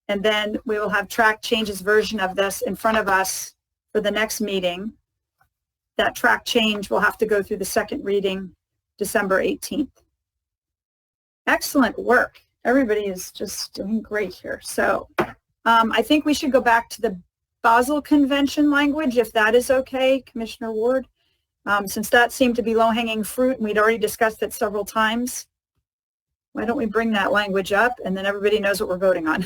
and then we will have track changes version of this in front of us for the next meeting. That track change will have to go through the second reading December 18th. Excellent work. Everybody is just doing great here. So I think we should go back to the Basel Convention language, if that is okay, Commissioner Ward, since that seemed to be low-hanging fruit and we'd already discussed it several times. Why don't we bring that language up, and then everybody knows what we're voting on.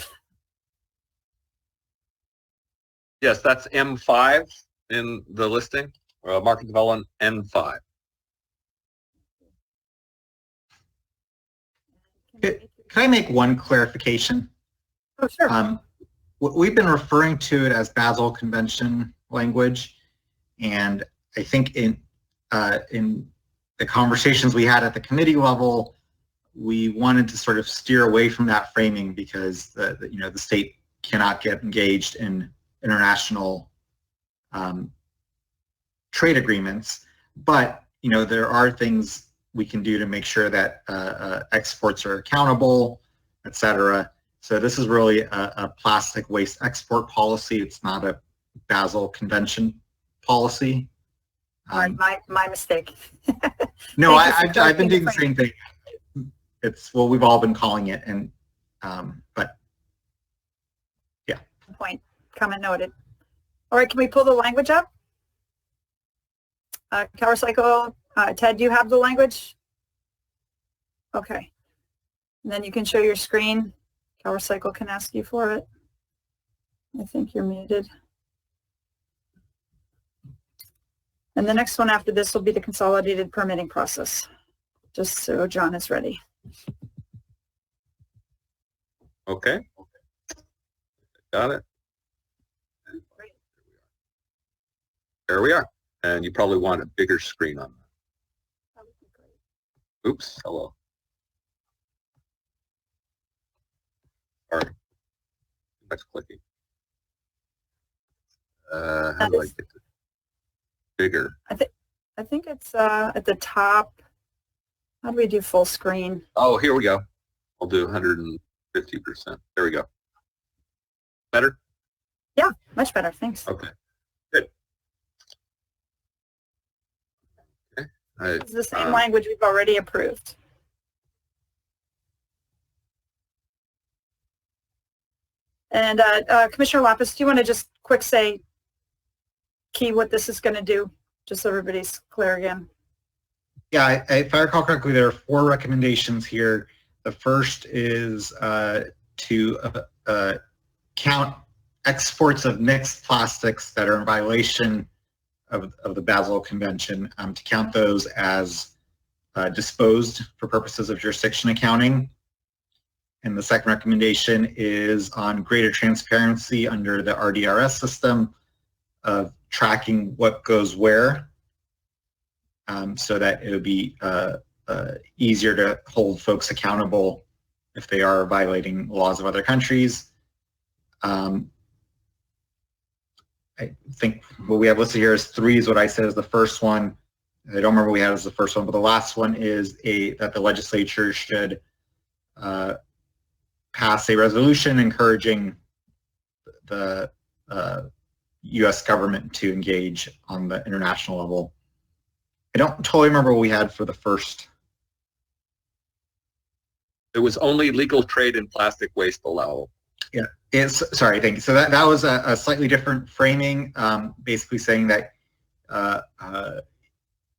Yes, that's M5 in the listing, market development M5. Can I make one clarification? Oh, sure. We've been referring to it as Basel Convention language, and I think in the conversations we had at the committee level, we wanted to sort of steer away from that framing because the state cannot get engaged in international trade agreements, but there are things we can do to make sure that exports are accountable, et cetera. So this is really a plastic waste export policy. It's not a Basel Convention policy. My mistake. No, I've been doing the same thing. It's what we've all been calling it, and but yeah. Point. Comment noted. All right, can we pull the language up? Kawasaki, Ted, do you have the language? Okay. And then you can show your screen. Kawasaki can ask you for it. I think you're muted. And the next one after this will be the consolidated permitting process, just so John is ready. Okay. Got it. There we are. And you probably want a bigger screen on that. Oops, hello. Sorry. That's clicking. How do I get this bigger? I think it's at the top. How do we do full screen? Oh, here we go. I'll do 150%. There we go. Better? Yeah, much better. Thanks. Okay. Good. Okay. It's the same language we've already approved. And Commissioner Lapis, do you want to just quick say key what this is going to do, just so everybody's clear again? Yeah, if I recall correctly, there are 4 recommendations here. The first is to count exports of mixed plastics that are in violation of the Basel Convention, to count those as disposed for purposes of jurisdiction accounting. And the second recommendation is on greater transparency under the RDRS system of tracking what goes where, so that it would be easier to hold folks accountable if they are violating laws of other countries. I think what we have listed here is 3 is what I said is the first one. I don't remember what we had as the first one, but the last one is that the legislature should pass a resolution encouraging the U.S. government to engage on the international level. I don't totally remember what we had for the first. It was only legal trade in plastic waste allowable. Yeah, sorry, thank you. So that was a slightly different framing, basically saying that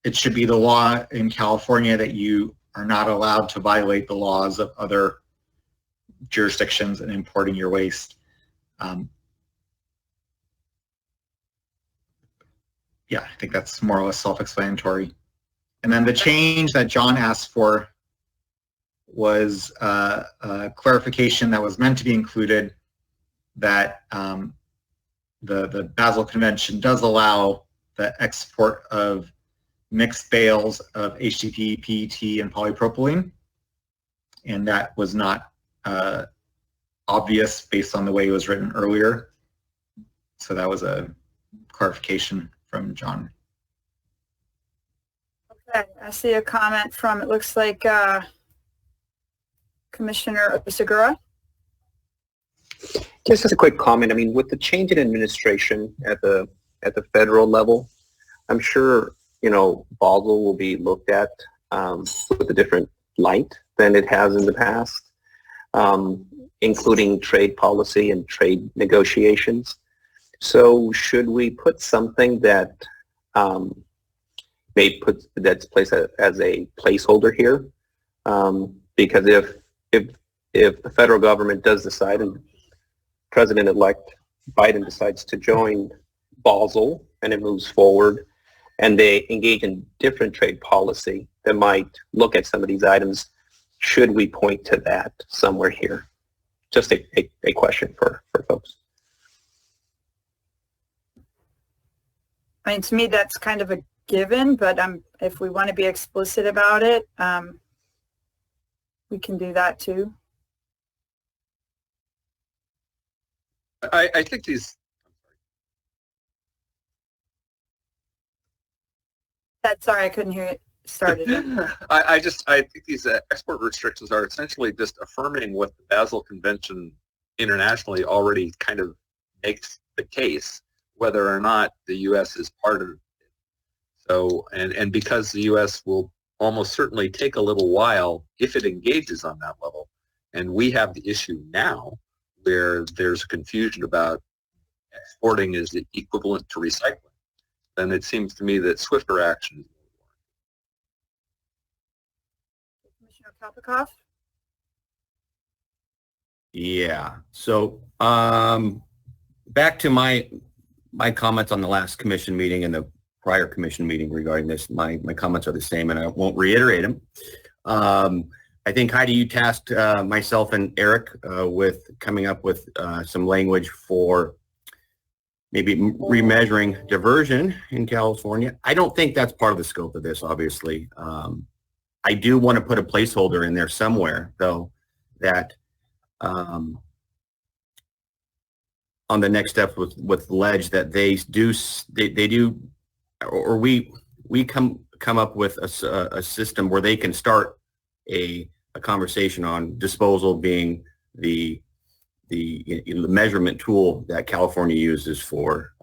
it should be the law in California that you are not allowed to violate the laws of other jurisdictions in importing your waste. Yeah, I think that's more or less self-explanatory. And then the change that John asked for was a clarification that was meant to be included, that the Basel Convention does allow the export of mixed bales of HDPE, PET, and polypropylene. And that was not obvious based on the way it was written earlier. So that was a clarification from John. Okay, I see a comment from, it looks like Commissioner Segura. Just as a quick comment, I mean, with the change in administration at the federal level, I'm sure, you know, Basel will be looked at with a different light than it has in the past, including trade policy and trade negotiations. So should we put something that that's placed as a placeholder here? Because if the federal government does decide and President-elect Biden decides to join Basel and it moves forward and they engage in different trade policy that might look at some of these items, should we point to that somewhere here? Just a question for folks. I mean, to me, that's kind of a given, but if we want to be explicit about it, we can do that too. I think these. Sorry, I couldn't hear it started. I think these export restrictions are essentially just affirming what the Basel Convention internationally already kind of makes the case, whether or not the U.S. is part of it. So, and because the U.S. will almost certainly take a little while if it engages on that level, and we have the issue now where there's a confusion about exporting is equivalent to recycling, then it seems to me that swifter action is Commissioner Kapikoff? Yeah. So back to my comments on the last commission meeting and the prior commission meeting regarding this. My comments are the same, and I won't reiterate them. I think, Heidi, you tasked myself and Eric with coming up with some language for maybe remeasuring diversion in California. I don't think that's part of the scope of this, obviously. I do want to put a placeholder in there somewhere, though, that on the next step with Ledge, that they do, or we come up with a system where they can start a conversation on disposal being the measurement tool that California uses for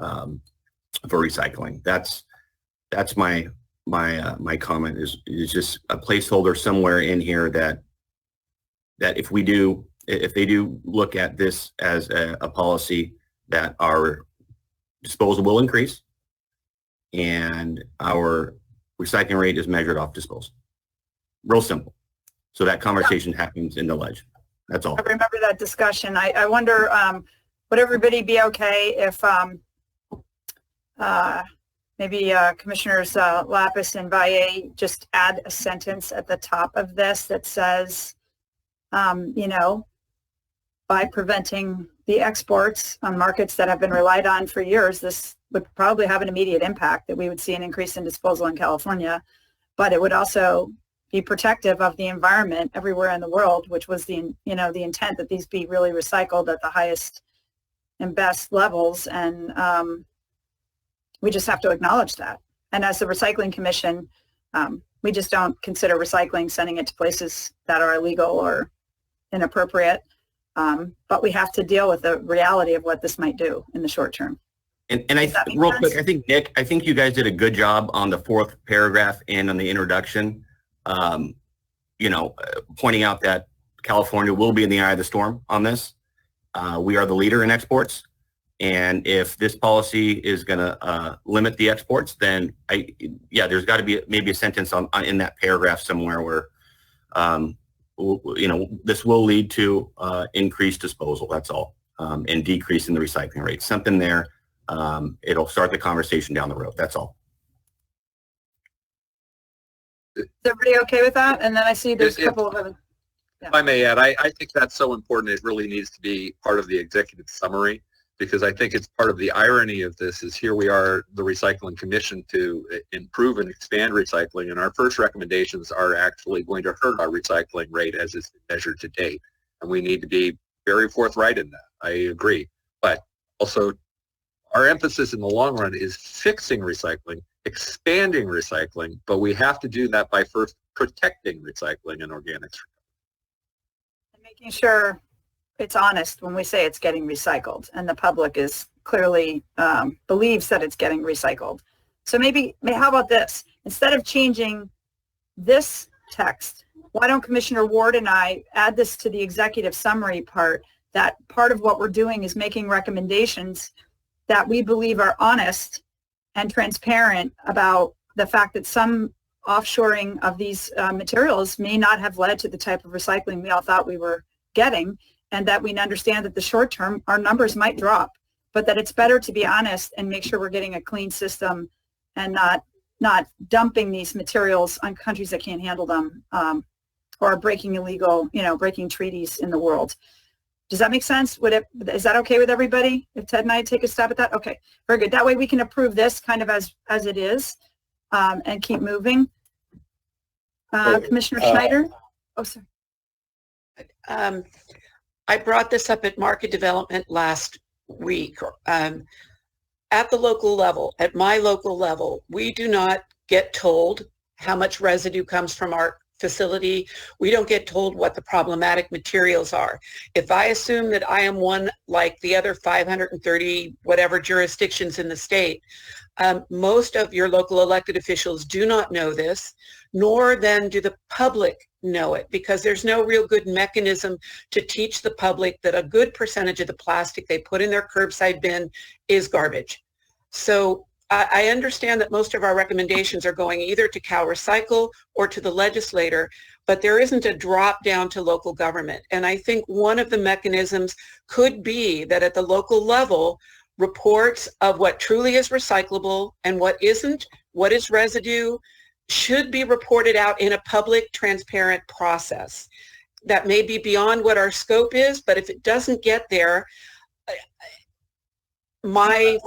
recycling. That's my comment is just a placeholder somewhere in here that if they do look at this as a policy, that our disposal will increase and our recycling rate is measured off disposal. Real simple. So that conversation happens in the Ledge. That's all. I remember that discussion. I wonder, would everybody be okay if maybe Commissioners Lapis and Valle just add a sentence at the top of this that says, you know, by preventing the exports on markets that have been relied on for years, this would probably have an immediate impact, that we would see an increase in disposal in California, but it would also be protective of the environment everywhere in the world, which was the intent, that these be really recycled at the highest and best levels. And we just have to acknowledge that. And as the Recycling Commission, we just don't consider recycling sending it to places that are illegal or inappropriate. But we have to deal with the reality of what this might do in the short term. And real quick, I think, Nick, you guys did a good job on the fourth paragraph and on the introduction, pointing out that California will be in the eye of the storm on this. We are the leader in exports. And if this policy is going to limit the exports, then there's got to be maybe a sentence in that paragraph somewhere where, this will lead to increased disposal. That's all, and decrease in the recycling rate. Something there. It'll start the conversation down the road. That's all. Is everybody okay with that? And then I see there's a couple of other. Yeah. If I may add, I think that's so important. It really needs to be part of the executive summary because I think it's part of the irony of this is here we are, the Recycling Commission, to improve and expand recycling, and our first recommendations are actually going to hurt our recycling rate as it's measured to date. And we need to be very forthright in that. I agree. But also, our emphasis in the long run is fixing recycling, expanding recycling, but we have to do that by first protecting recycling and organics. And making sure it's honest when we say it's getting recycled, and the public is clearly believes that it's getting recycled. So maybe how about this? Instead of changing this text, why don't Commissioner Ward and I add this to the executive summary part, that part of what we're doing is making recommendations that we believe are honest and transparent about the fact that some offshoring of these materials may not have led to the type of recycling we all thought we were getting, and that we understand that the short term our numbers might drop, but that it's better to be honest and make sure we're getting a clean system and not dumping these materials on countries that can't handle them, or breaking breaking treaties in the world. Does that make sense? Is that okay with everybody? If Ted and I take a stab at that? Okay, very good. That way we can approve this kind of as it is, and keep moving. Commissioner Schneider? Oh, sorry. I brought this up at market development last week. At the local level, at my local level, we do not get told how much residue comes from our facility. We don't get told what the problematic materials are. If I assume that I am one like the other 530 whatever jurisdictions in the state, most of your local elected officials do not know this, nor then do the public know it, because there's no real good mechanism to teach the public that a good percentage of the plastic they put in their curbside bin is garbage. So I understand that most of our recommendations are going either to Cal Recycle or to the legislator, but there isn't a drop down to local government. And I think one of the mechanisms could be that at the local level, reports of what truly is recyclable and what isn't, what is residue, should be reported out in a public, transparent process. That may be beyond what our scope is, but if it doesn't get there, my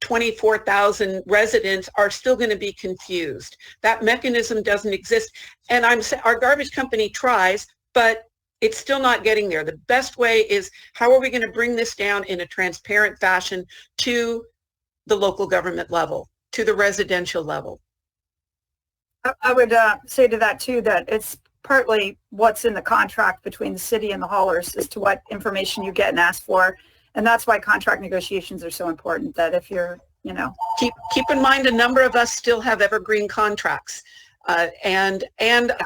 24,000 residents are still going to be confused. That mechanism doesn't exist. And our garbage company tries, but it's still not getting there. The best way is, how are we going to bring this down in a transparent fashion to the local government level, to the residential level? I would say to that too, that it's partly what's in the contract between the city and the haulers as to what information you get and ask for. And that's why contract negotiations are so important, that if you're, Keep in mind, a number of us still have evergreen contracts. And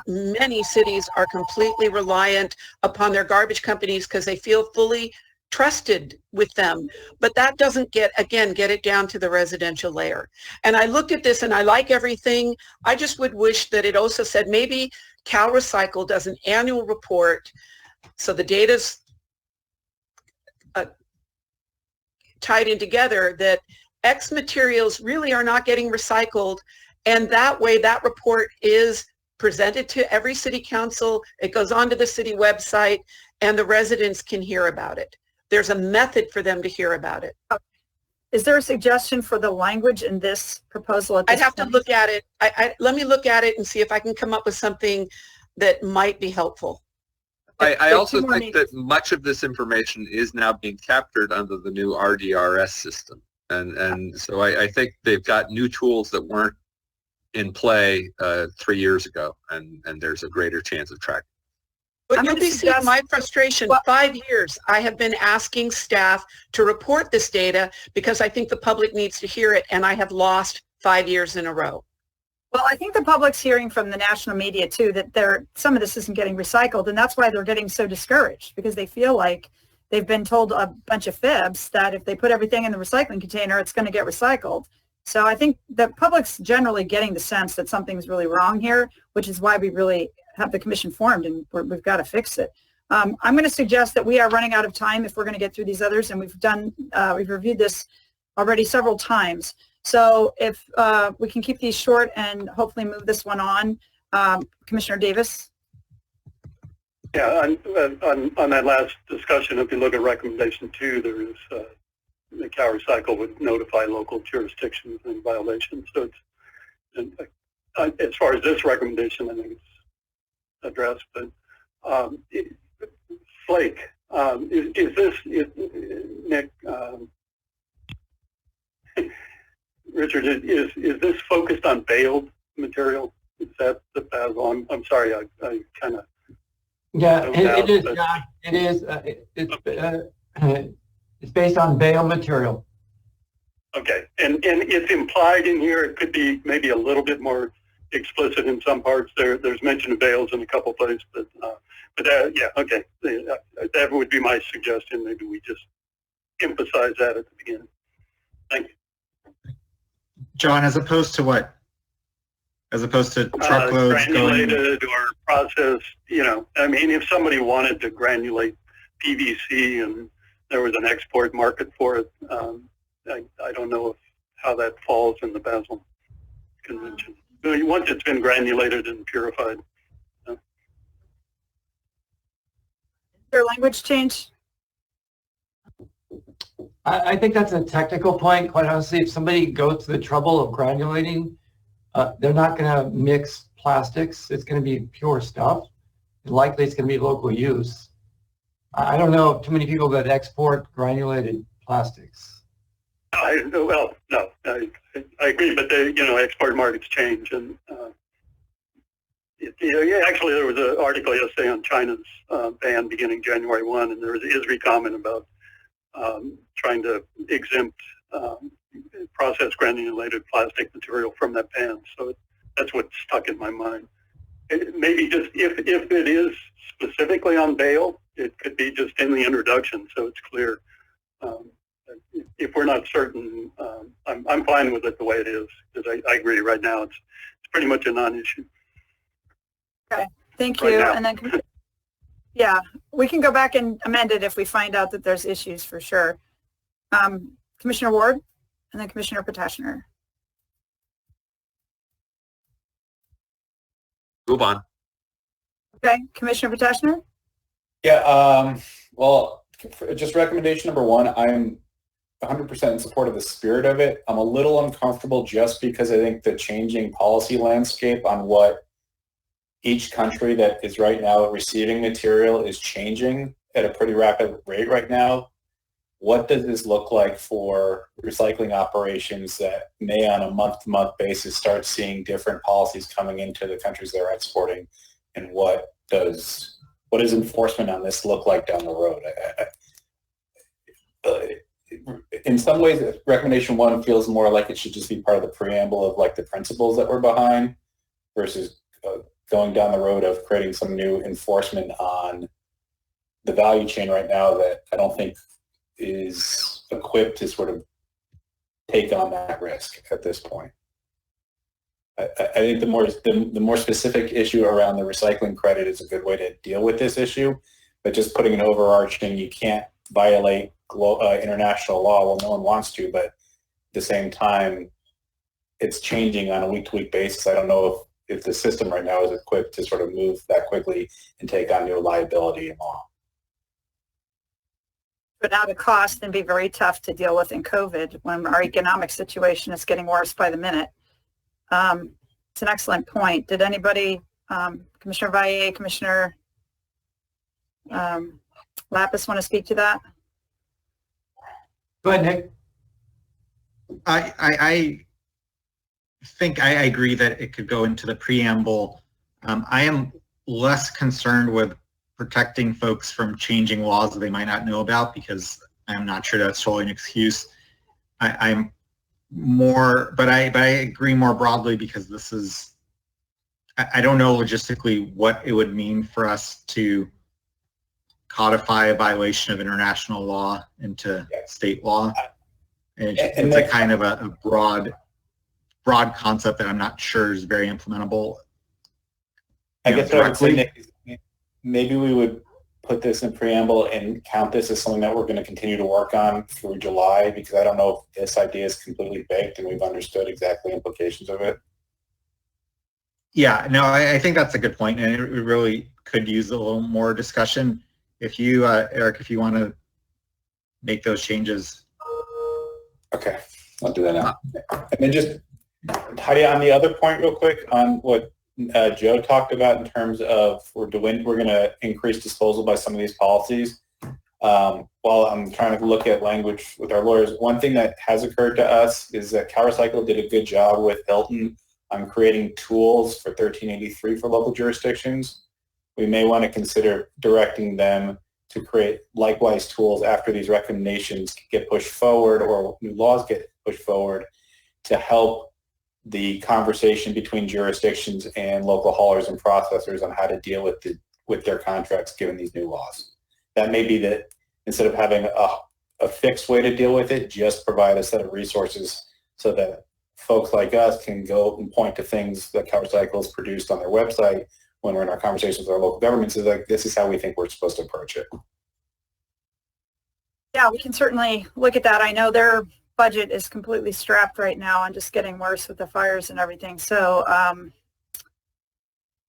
many cities are completely reliant upon their garbage companies because they feel fully trusted with them. But that doesn't get it down to the residential layer. And I looked at this and I like everything. I just would wish that it also said maybe Cal Recycle does an annual report so the data's tied in together, that X materials really are not getting recycled, and that way that report is presented to every city council, it goes onto the city website, and the residents can hear about it. There's a method for them to hear about it. Is there a suggestion for the language in this proposal at this I'd have point? to look at it. Let me look at it and see if I can come up with something that might be helpful. I also think that much of this information is now being captured under the new RDRS system. And so I think they've got new tools that weren't in play 3 years ago, and there's a greater chance of tracking. But you'll be seeing my frustration. 5 years I have been asking staff to report this data because I think the public needs to hear it, and I have lost 5 years in a row. Well, I think the public's hearing from the national media too that some of this isn't getting recycled, and that's why they're getting so discouraged, because they feel like they've been told a bunch of fibs that if they put everything in the recycling container, it's going to get recycled. So I think the public's generally getting the sense that something's really wrong here, which is why we really have the commission formed, and we've got to fix it. I'm going to suggest that we are running out of time if we're going to get through these others, and we've reviewed this already several times. So if we can keep these short and hopefully move this one on. Commissioner Davis? Yeah, on that last discussion, if you look at recommendation 2, there is the CalRecycle would notify local jurisdictions in violations. So it's, as far as this recommendation, I think it's addressed. But Flake, is this, Nick, Richard, is this focused on baled material? Is that the basil? I'm sorry, I kind of. Yeah, it is, John. It is. It's based on bale material. Okay, and it's implied in here. It could be maybe a little bit more explicit in some parts. There's mention of bales in a couple places, but yeah, okay. That would be my suggestion. Maybe we just emphasize that at the beginning. Thank you. John, as opposed to what? As opposed to truckloads granulated or processed, you know, I mean, if somebody wanted to granulate PVC and there was an export market for it, I don't know how that falls in the Basel Convention. Once it's been granulated and purified. Is there a language change? I think that's a technical point. Quite honestly, if somebody goes to the trouble of granulating, they're not going to mix plastics. It's going to be pure stuff. And likely it's going to be local use. I don't know of too many people that export granulated plastics. Well, no, I agree, but you know, export markets change, and actually there was an article yesterday on China's ban beginning January 1, and there was an ISRI comment about trying to exempt processed granulated plastic material from that ban. So that's what stuck in my mind. Maybe just if it is specifically on bale, it could be just in the introduction, so it's clear. If we're not certain, I'm fine with it the way it is, because I agree. Right now, it's pretty much a non-issue. Okay, thank you. And then, yeah, we can go back and amend it if we find out that there's issues for sure. Commissioner Ward, and then Commissioner Potashner. Move on. Okay, Commissioner Potashner? Yeah, well, just recommendation number 1, I'm 100% in support of the spirit of it. I'm a little uncomfortable just because I think the changing policy landscape on what each country that is right now receiving material is changing at a pretty rapid rate right now. What does this look like for recycling operations that may on a month-to-month basis start seeing different policies coming into the countries they're exporting, and what does enforcement on this look like down the road? In some ways, recommendation 1 feels more like it should just be part of the preamble of like the principles that we're behind versus going down the road of creating some new enforcement on the value chain right now that I don't think is equipped to sort of take on that risk at this point. I think the more specific issue around the recycling credit is a good way to deal with this issue, but just putting an overarching, you can't violate international law, well, no one wants to, but at the same time, it's changing on a week-to-week basis. I don't know if the system right now is equipped to sort of move that quickly and take on new liability and law. But at a cost and be very tough to deal with in COVID when our economic situation is getting worse by the minute. It's an excellent point. Did anybody, Commissioner Valle, Commissioner Lapis, want to speak to that? Go ahead, Nick. I think I agree that it could go into the preamble. I am less concerned with protecting folks from changing laws that they might not know about, because I'm not sure that's totally an excuse. I'm more, but I agree more broadly, because this is, I don't know logistically what it would mean for us to codify a violation of international law into state law. And it's a kind of a broad concept that I'm not sure is very implementable. I guess what I would say, Nick, is maybe we would put this in preamble and count this as something that we're going to continue to work on through July, because I don't know if this idea is completely baked and we've understood exactly the implications of it. Yeah, no, I think that's a good point, and it really could use a little more discussion. If you, Eric, if you want to make those changes. Okay, I'll do that now. And then just, Heidi, on the other point real quick on what Joe talked about in terms of we're going to increase disposal by some of these policies. While I'm trying to look at language with our lawyers, one thing that has occurred to us is that CalRecycle did a good job with Hilton on creating tools for 1383 for local jurisdictions. We may want to consider directing them to create likewise tools after these recommendations get pushed forward or new laws get pushed forward to help the conversation between jurisdictions and local haulers and processors on how to deal with their contracts given these new laws. That may be that instead of having a fixed way to deal with it, just provide a set of resources so that folks like us can go and point to things that CalRecycle has produced on their website when we're in our conversations with our local governments. Is like, this is how we think we're supposed to approach it. Yeah, we can certainly look at that. I know their budget is completely strapped right now and just getting worse with the fires and everything. So,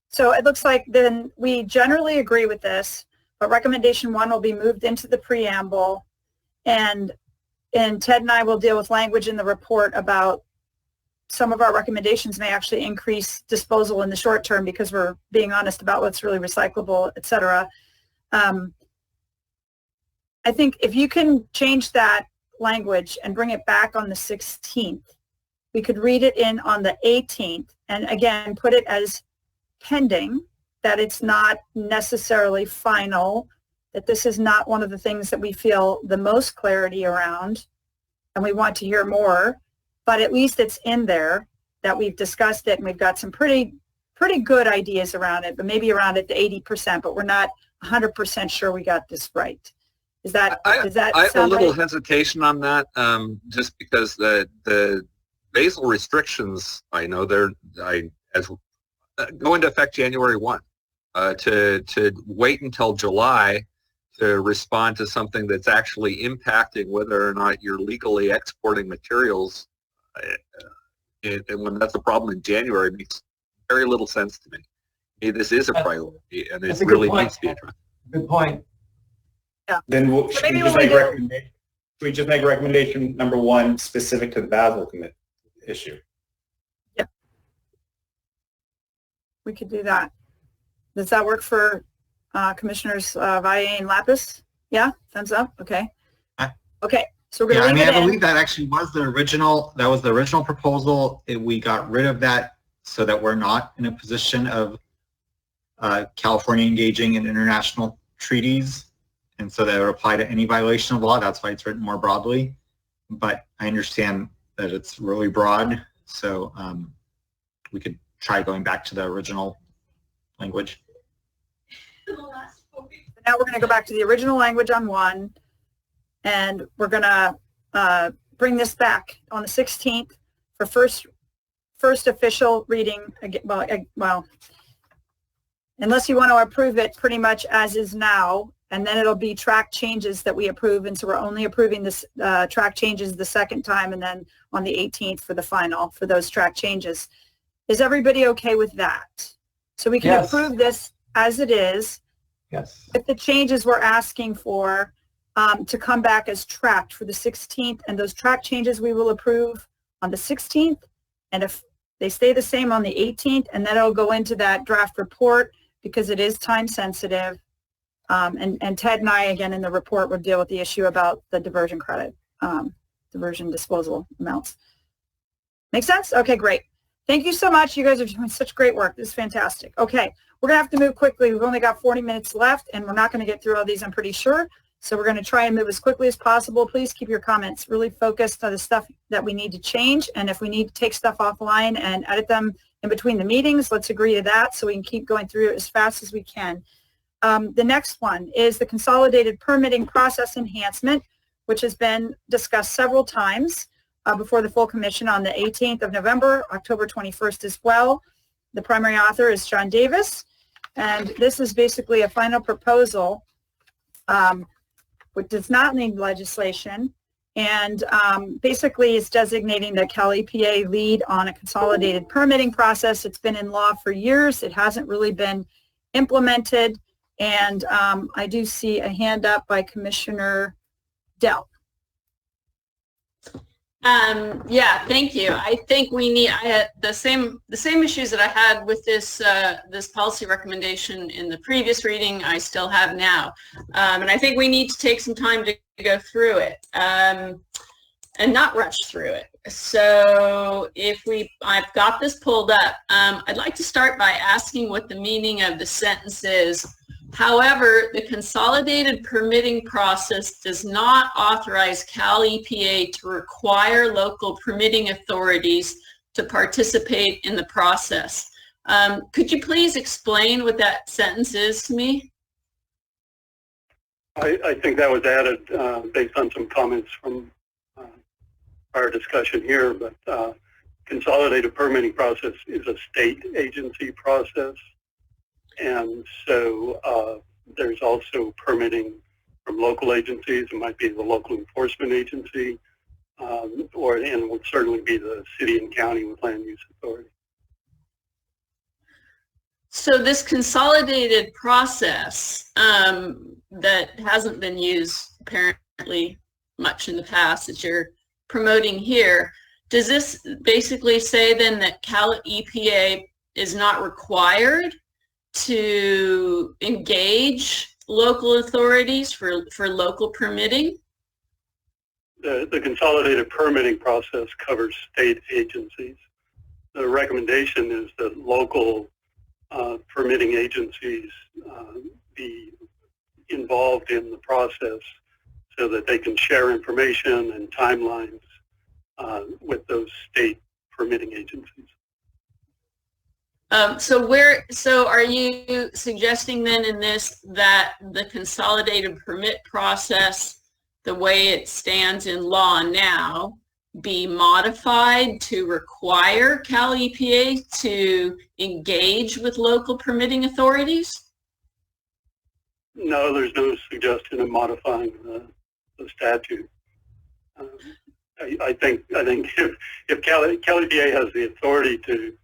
so it looks like then we generally agree with this, but recommendation 1 will be moved into the preamble, and Ted and I will deal with language in the report about some of our recommendations may actually increase disposal in the short term because we're being honest about what's really recyclable, et cetera. I think if you can change that language and bring it back on the 16th, we could read it in on the 18th and again put it as pending, that it's not necessarily final, that this is not one of the things that we feel the most clarity around and we want to hear more, but at least it's in there that we've discussed it and we've got some pretty good ideas around it, but maybe around it to 80%, but we're not 100% sure we got this right. Is that, I have a little hesitation on that, just because the basal restrictions, I know go into effect January 1. To wait until July to respond to something that's actually impacting whether or not you're legally exporting materials, and when that's a problem in January, makes very little sense to me. This is a priority, and it really needs to be addressed. Good point. Yeah. Then should we just make recommendation number 1 specific to the Basel commit issue? Yeah. We could do that. Does that work for Commissioners Valle and Lapis? Yeah, thumbs up. Okay. Okay. So we're going to I believe that actually was the original. That was the original proposal. We got rid of that so that we're not in a position of California engaging in international treaties, and so that it would apply to any violation of law. That's why it's written more broadly. But I understand that it's really broad, so we could try going back to the original language. Now we're going to go back to the original language on 1, and we're going to bring this back on the 16th for first official reading. Well, unless you want to approve it pretty much as is now, and then it'll be track changes that we approve, and so we're only approving this track changes the second time, and then on the 18th for the final for those track changes. Is everybody okay with that? So we can approve this as it is. Yes. With the changes we're asking for to come back as tracked for the 16th, and those track changes we will approve on the 16th, and if they stay the same on the 18th, and then it'll go into that draft report because it is time sensitive. And Ted and I, again, in the report, will deal with the issue about the diversion credit, diversion disposal amounts. Make sense? Okay, great. Thank you so much. You guys are doing such great work. This is fantastic. Okay, we're going to have to move quickly. We've only got 40 minutes left, and we're not going to get through all these, I'm pretty sure. So we're going to try and move as quickly as possible. Please keep your comments really focused on the stuff that we need to change, and if we need to take stuff offline and edit them in between the meetings, let's agree to that so we can keep going through it as fast as we can. The next one is the consolidated permitting process enhancement, which has been discussed several times before the full commission on the 18th of November, October 21st as well. The primary author is John Davis, and this is basically a final proposal which does not need legislation, and basically is designating the Cal EPA lead on a consolidated permitting process. It's been in law for years. It hasn't really been implemented. And I do see a hand up by Commissioner Dell. Yeah, thank you. I think we need, I had the same issues that I had with this this policy recommendation in the previous reading, I still have now. And I think we need to take some time to go through it and not rush through it. So I've got this pulled up. I'd like to start by asking what the meaning of the sentence is. However, the consolidated permitting process does not authorize Cal EPA to require local permitting authorities to participate in the process. Could you please explain what that sentence is to me? I think that was added based on some comments from our discussion here, but consolidated permitting process is a state agency process. And so there's also permitting from local agencies. It might be the local enforcement agency, and would certainly be the city and county with land use authority. So this consolidated process that hasn't been used apparently much in the past that you're promoting here, does this basically say then that Cal EPA is not required to engage local authorities for local permitting? The consolidated permitting process covers state agencies. The recommendation is that local permitting agencies be involved in the process so that they can share information and timelines with those state permitting agencies. So are you suggesting then in this that the consolidated permit process, the way it stands in law now, be modified to require Cal EPA to engage with local permitting authorities? No, there's no suggestion of modifying the statute. I think if Cal EPA has the authority to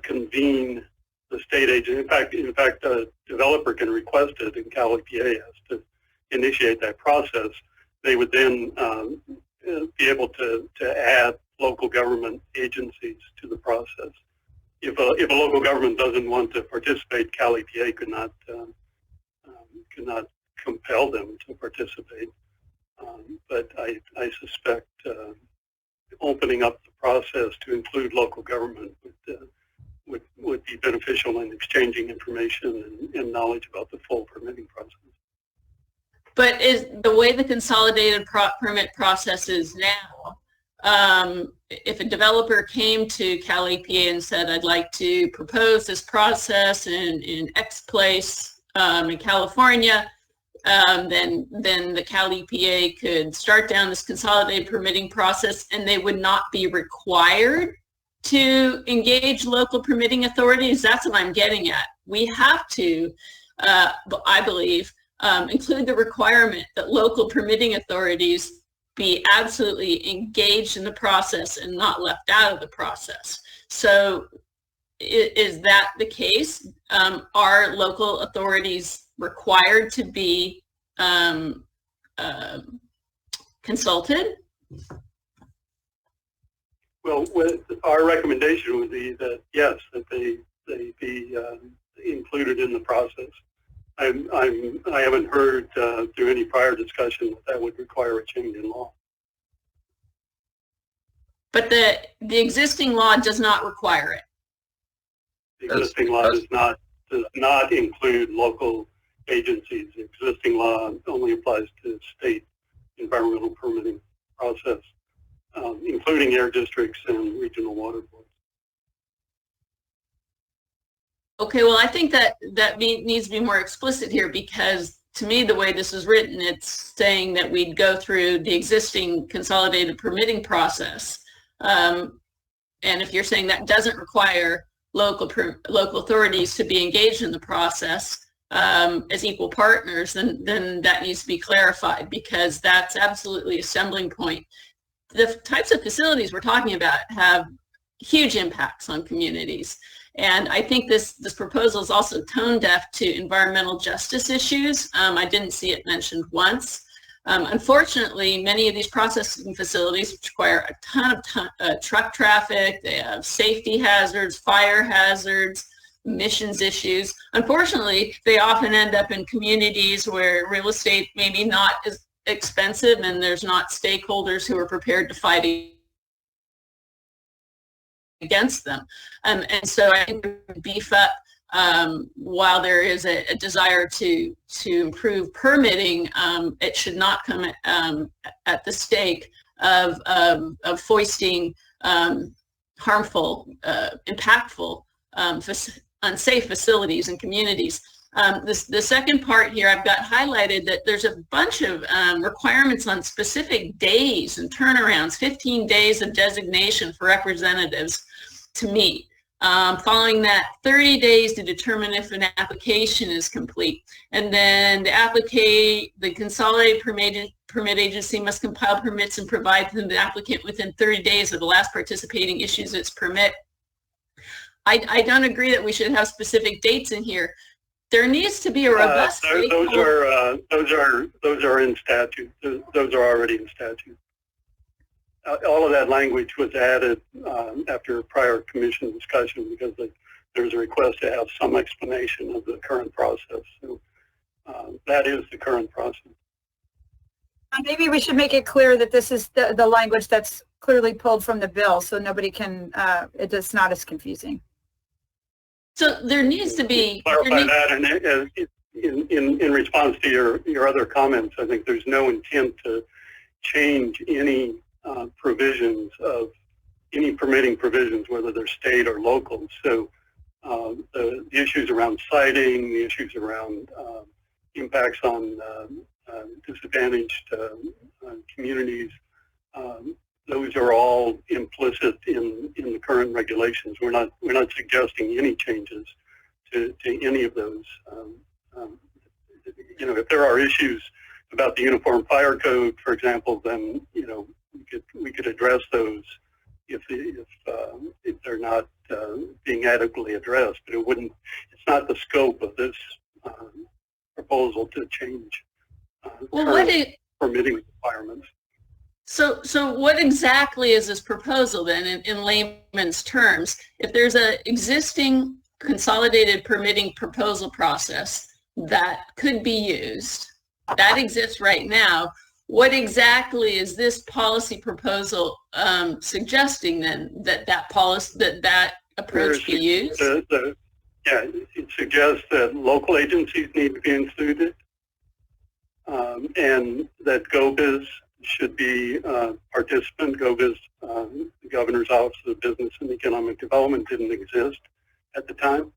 convene the state agency. In fact, a developer can request it, and Cal EPA has to initiate that process. They would then be able to add local government agencies to the process. If a local government doesn't want to participate, Cal EPA could not compel them to participate. But I suspect opening up the process to include local government would be beneficial in exchanging information and knowledge about the full permitting process. But is the way the consolidated permit process is now, if a developer came to Cal EPA and said, I'd like to propose this process in X place in California, then the Cal EPA could start down this consolidated permitting process and they would not be required to engage local permitting authorities. That's what I'm getting at. We have to, I believe, include the requirement that local permitting authorities be absolutely engaged in the process and not left out of the process. So is that the case? Are local authorities required to be consulted? Well, our recommendation would be that yes, that they be included in the process. I haven't heard through any prior discussion that would require a change in law. But the existing law does not require it. The existing law does not include local agencies. The existing law only applies to state environmental permitting process, including air districts and regional water boards. Okay, well, I think that needs to be more explicit here, because to me, the way this is written, it's saying that we'd go through the existing consolidated permitting process. And if you're saying that doesn't require local authorities to be engaged in the process as equal partners, then that needs to be clarified, because that's absolutely a stumbling point. The types of facilities we're talking about have huge impacts on communities. And I think this proposal is also tone deaf to environmental justice issues. I didn't see it mentioned once. Unfortunately, many of these processing facilities require a ton of truck traffic. They have safety hazards, fire hazards, emissions issues. Unfortunately, they often end up in communities where real estate maybe not as expensive and there's not stakeholders who are prepared to fight against them. And so I think beef up, while there is a desire to improve permitting, it should not come at the stake of foisting harmful, impactful, unsafe facilities and communities. The second part here, I've got highlighted that there's a bunch of requirements on specific days and turnarounds, 15 days of designation for representatives to meet. Following that, 30 days to determine if an application is complete. And then the consolidated permit agency must compile permits and provide them to the applicant within 30 days of the last participating issues its permit. I don't agree that we should have specific dates in here. There needs to be a robust. Those are in statute. Those are already in statute. All of that language was added after prior commission discussion because there was a request to have some explanation of the current process. So that is the current process. Maybe we should make it clear that this is the language that's clearly pulled from the bill, so nobody can. It's not as confusing. So there needs to be clarify that, and in response to your other comments, I think there's no intent to change any provisions of any permitting provisions, whether they're state or local. So the issues around siting, the issues around impacts on disadvantaged communities, those are all implicit in the current regulations. We're not suggesting any changes to any of those. If there are issues about the Uniform Fire Code, for example, then we could address those if they're not being adequately addressed. But it's not the scope of this proposal to change permitting requirements. So what exactly is this proposal then in layman's terms? If there's an existing consolidated permitting proposal process that could be used, that exists right now, what exactly is this policy proposal suggesting then that approach be used? It suggests that local agencies need to be included, and that GOBIZ should be participant. GOBIZ, the Governor's Office of Business and Economic Development, didn't exist at the time.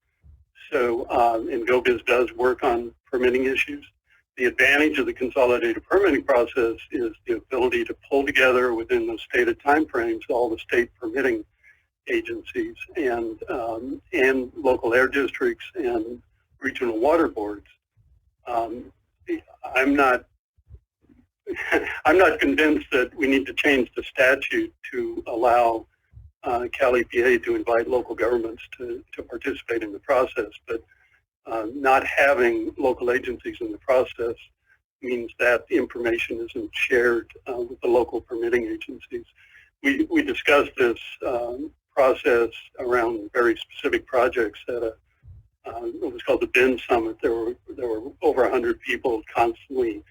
So, and GOBIZ does work on permitting issues. The advantage of the consolidated permitting process is the ability to pull together within the stated timeframes all the state permitting agencies and local air districts and regional water boards. I'm not convinced that we need to change the statute to allow Cal EPA to invite local governments to participate in the process, but not having local agencies in the process means that information isn't shared with the local permitting agencies. We discussed this process around very specific projects at what was called the BIN Summit. There were over 100 people constantly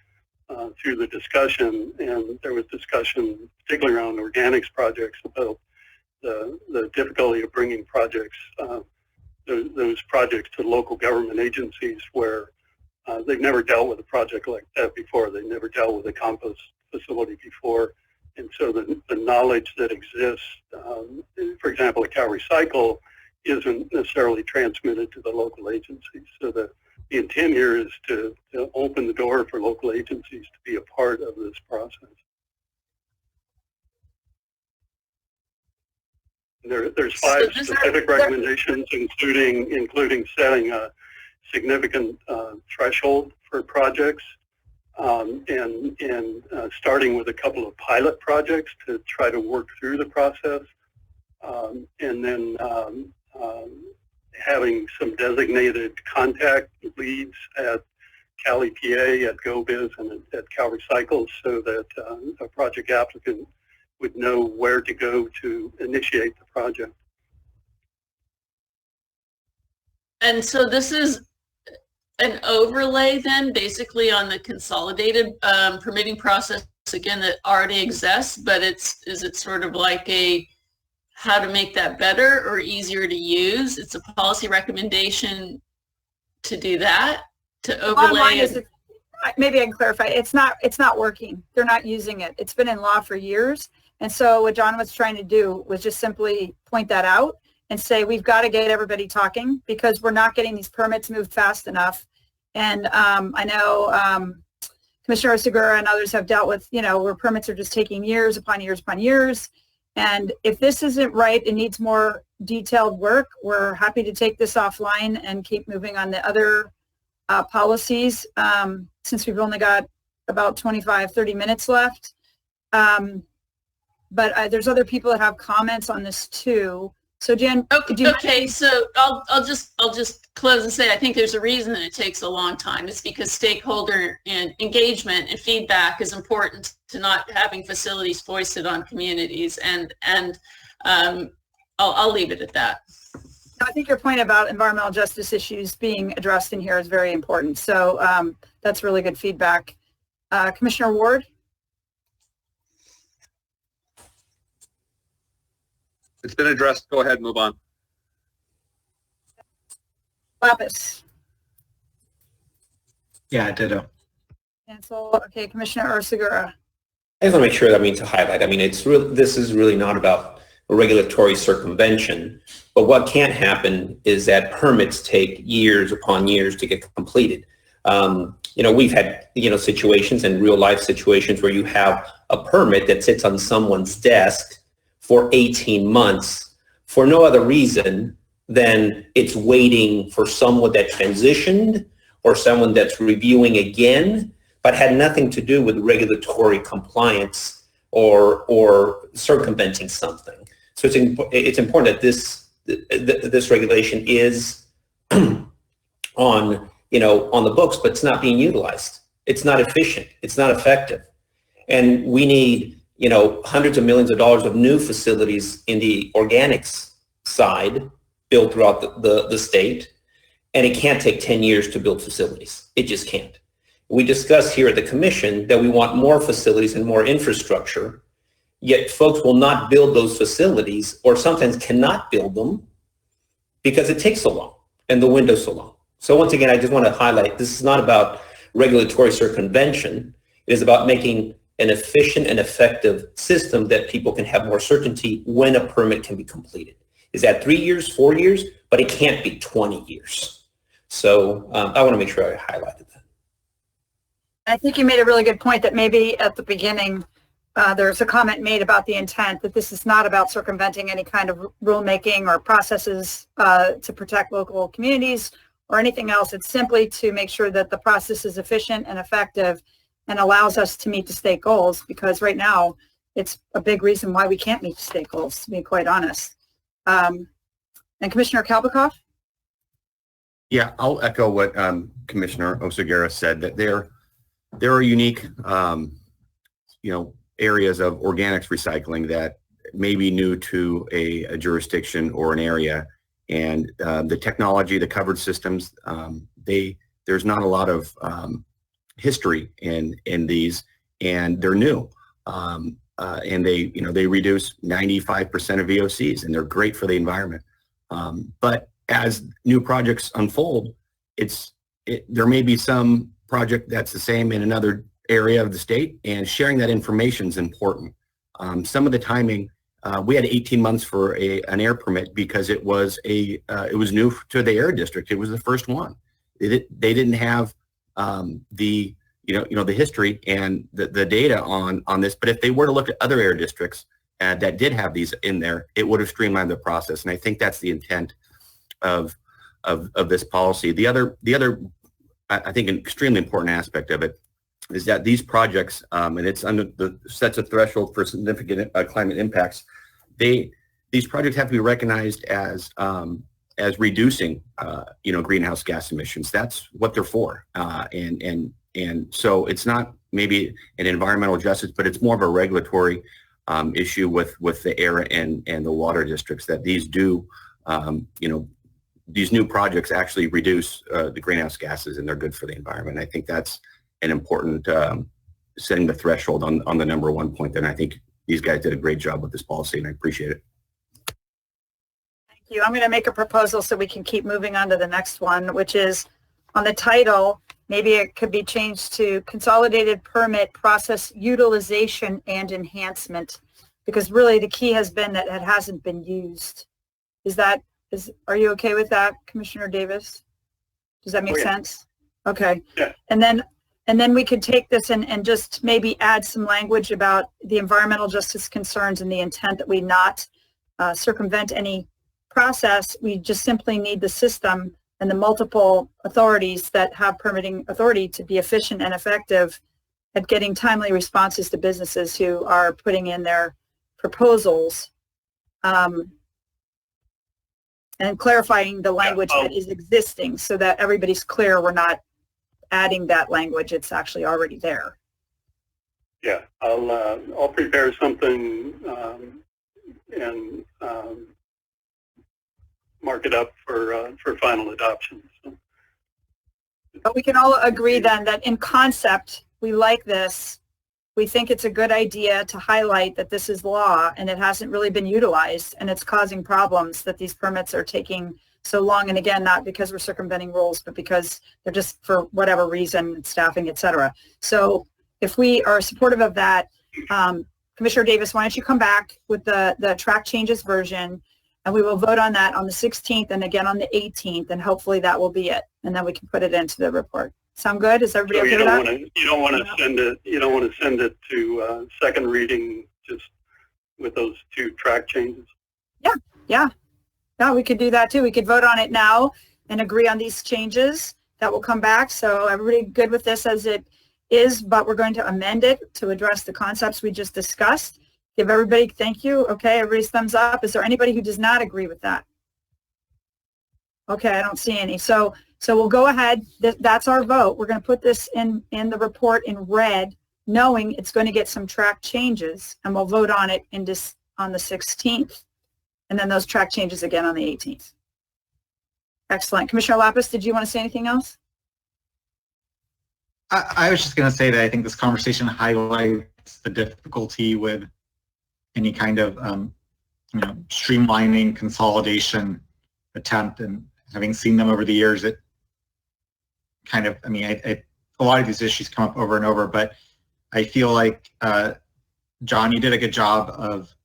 through the discussion, and there was discussion particularly around organics projects about the difficulty of bringing projects, those projects to local government agencies where they've never dealt with a project like that before. They've never dealt with a compost facility before. And so the knowledge that exists, for example, at Cal Recycle, isn't necessarily transmitted to the local agencies. So the intent here is to open the door for local agencies to be a part of this process. There's 5 specific recommendations, including setting a significant threshold for projects, and starting with a couple of pilot projects to try to work through the process. and then having some designated contact leads at Cali PA, at GoBiz, and at CalRecycle, so that a project applicant would know where to go to initiate the project. And so this is an overlay then, basically on the consolidated permitting process, again, that already exists, but is it sort of like a how to make that better or easier to use? It's a policy recommendation to do that, to overlay it. Maybe I can clarify. It's not working. They're not using it. It's been in law for years. And so what John was trying to do was just simply point that out and say, we've got to get everybody talking because we're not getting these permits moved fast enough. And I know Commissioner Segura and others have dealt with, where permits are just taking years upon years upon years. And if this isn't right, it needs more detailed work. We're happy to take this offline and keep moving on the other policies, since we've only got about 25-30 minutes left. But there's other people that have comments on this too. So Jen, okay, so I'll just close and say I think there's a reason that it takes a long time. It's because stakeholder and engagement and feedback is important to not having facilities foisted on communities, and I'll leave it at that. I think your point about environmental justice issues being addressed in here is very important. So that's really good feedback. Commissioner Ward? It's been addressed. Go ahead, move on. Lapis? Yeah, ditto. Cancel. Okay, Commissioner Segura. I just want to make sure, to highlight, this is really not about regulatory circumvention, but what can't happen is that permits take years upon years to get completed. We've had, situations and real life situations where you have a permit that sits on someone's desk for 18 months for no other reason than it's waiting for someone that transitioned or someone that's reviewing again, but had nothing to do with regulatory compliance or circumventing something. So it's important that this regulation is on the books, but it's not being utilized. It's not efficient. It's not effective. And we need hundreds of millions of dollars of new facilities in the organics side built throughout the state. And it can't take 10 years to build facilities. It just can't. We discussed here at the commission that we want more facilities and more infrastructure, yet folks will not build those facilities or sometimes cannot build them because it takes so long and the window's so long. So once again, I just want to highlight, this is not about regulatory circumvention. It is about making an efficient and effective system that people can have more certainty when a permit can be completed. Is that 3 years, 4 years? But it can't be 20 years. So I want to make sure I highlighted that. I think you made a really good point that maybe at the beginning there's a comment made about the intent that this is not about circumventing any kind of rulemaking or processes to protect local communities or anything else. It's simply to make sure that the process is efficient and effective and allows us to meet the state goals, because right now it's a big reason why we can't meet the state goals, to be quite honest. And Commissioner Kalbakoff? Yeah, I'll echo what Commissioner Oseguera said, that there are unique, areas of organics recycling that may be new to a jurisdiction or an area, and the technology, the covered systems, there's not a lot of history in these, and they're new, and they reduce 95% of VOCs, and they're great for the environment. But as new projects unfold, there may be some project that's the same in another area of the state, and sharing that information is important. Some of the timing, we had 18 months for an air permit because it was new to the air district. It was the first one. They didn't have the history and the data on this. But if they were to look at other air districts that did have these in there, it would have streamlined the process. And I think that's the intent of this policy. The other I think an extremely important aspect of it is that these projects, and it's under the sets a threshold for significant climate impacts, they these projects have to be recognized as reducing, greenhouse gas emissions. That's what they're for. And so it's not maybe an environmental justice, but it's more of a regulatory issue with the air and the water districts that these do, these new projects actually reduce the greenhouse gases, and they're good for the environment. I think that's an important setting the threshold on the number one point there. And I think these guys did a great job with this policy, and I appreciate it. Thank you. I'm going to make a proposal so we can keep moving on to the next one, which is on the title. Maybe it could be changed to Consolidated Permit Process Utilization and Enhancement, because really the key has been that it hasn't been used. Are you okay with that, Commissioner Davis? Does that make sense? Okay. Yeah. And then we could take this and just maybe add some language about the environmental justice concerns and the intent that we not circumvent any process. We just simply need the system and the multiple authorities that have permitting authority to be efficient and effective at getting timely responses to businesses who are putting in their proposals, and clarifying the language that is existing so that everybody's clear we're not adding that language. It's actually already there. Yeah, I'll prepare something and mark it up for final adoption. So. But we can all agree then that in concept, we like this. We think it's a good idea to highlight that this is law and it hasn't really been utilized, and it's causing problems that these permits are taking so long. And again, not because we're circumventing rules, but because they're just for whatever reason, staffing, et cetera. So if we are supportive of that, Commissioner Davis, why don't you come back with the track changes version, and we will vote on that on the 16th and again on the 18th, and hopefully that will be it. And then we can put it into the report. Sound good? Is everybody okay with that? You don't want to send it. You don't want to send it to second reading just with those two track changes. Yeah. No, we could do that too. We could vote on it now and agree on these changes that will come back. So everybody good with this as it is, but we're going to amend it to address the concepts we just discussed. Give everybody, thank you. Okay, everybody's thumbs up. Is there anybody who does not agree with that? Okay, I don't see any. So we'll go ahead. That's our vote. We're going to put this in the report in red, knowing it's going to get some track changes, and we'll vote on it on the 16th, and then those track changes again on the 18th. Excellent. Commissioner Lapis, did you want to say anything else? I was just going to say that I think this conversation highlights the difficulty with any kind of streamlining, consolidation attempt, and having seen them over the years, it kind of, a lot of these issues come up over and over, but I feel like, John, you did a good job of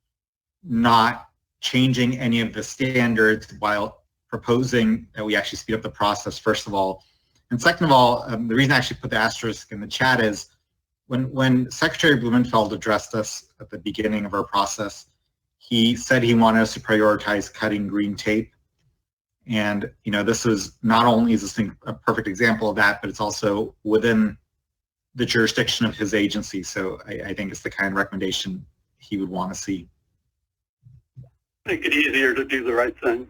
not changing any of the standards while proposing that we actually speed up the process, first of all. And second of all, the reason I actually put the asterisk in the chat is when Secretary Blumenfeld addressed us at the beginning of our process, he said he wanted us to prioritize cutting green tape. And, this is not only is this thing a perfect example of that, but it's also within the jurisdiction of his agency. So I think it's the kind of recommendation he would want to see. Make it easier to do the right thing.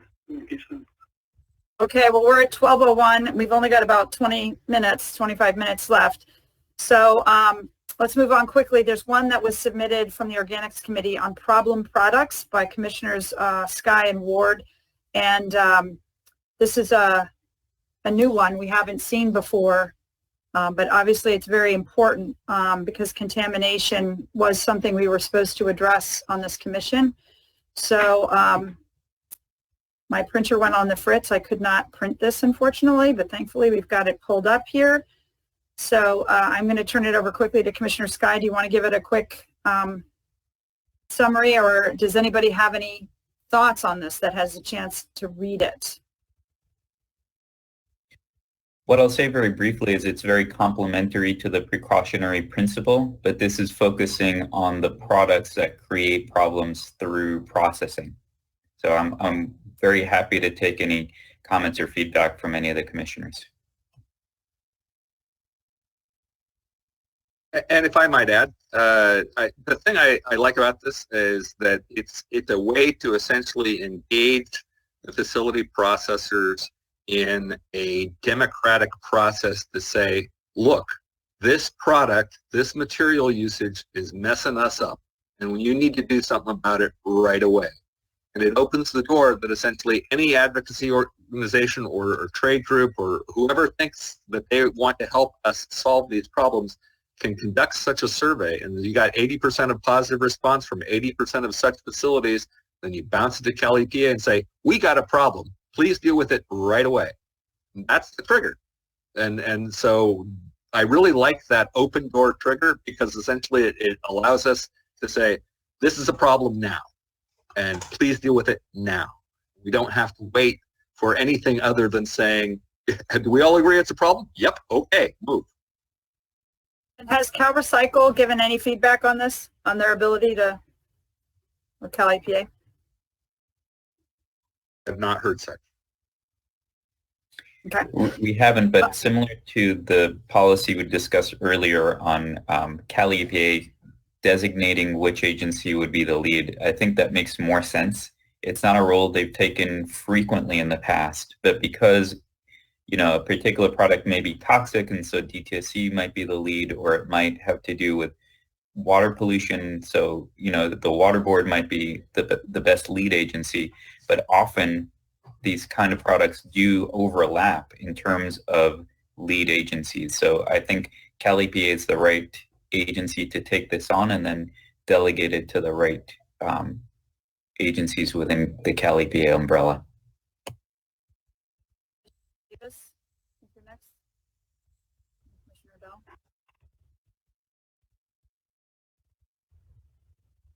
Okay, well, we're at 12:01. We've only got about 25 minutes left. So let's move on quickly. There's one that was submitted from the Organics Committee on problem products by Commissioners Sky and Ward. And this is a new one we haven't seen before, but obviously it's very important because contamination was something we were supposed to address on this commission. So my printer went on the fritz. I could not print this, unfortunately, but thankfully we've got it pulled up here. So I'm going to turn it over quickly to Commissioner Sky. Do you want to give it a quick summary, or does anybody have any thoughts on this that has a chance to read it? What I'll say very briefly is it's very complementary to the precautionary principle, but this is focusing on the products that create problems through processing. So I'm very happy to take any comments or feedback from any of the commissioners. And if I might add, the thing I like about this is that it's a way to essentially engage the facility processors in a democratic process to say, look, this product, this material usage is messing us up, and you need to do something about it right away. And it opens the door that essentially any advocacy organization or trade group or whoever thinks that they want to help us solve these problems can conduct such a survey. And you got 80% of positive response from 80% of such facilities, then you bounce it to Cal EPA and say, we got a problem. Please deal with it right away. And that's the trigger. And so I really like that open door trigger because essentially it allows us to say, this is a problem now, and please deal with it now. We don't have to wait for anything other than saying, do we all agree it's a problem? Yep, okay, move. And has Cal Recycle given any feedback on this, on their ability to, or Cal EPA? Have not heard such. Okay. We haven't, but similar to the policy we discussed earlier on Cal EPA designating which agency would be the lead, I think that makes more sense. It's not a role they've taken frequently in the past, but because a particular product may be toxic, and so DTSC might be the lead, or it might have to do with water pollution. So, the water board might be the best lead agency, but often these kind of products do overlap in terms of lead agencies. So I think Cal EPA is the right agency to take this on and then delegate it to the right agencies within the Cal EPA umbrella. Davis, you're next. Commissioner Dell.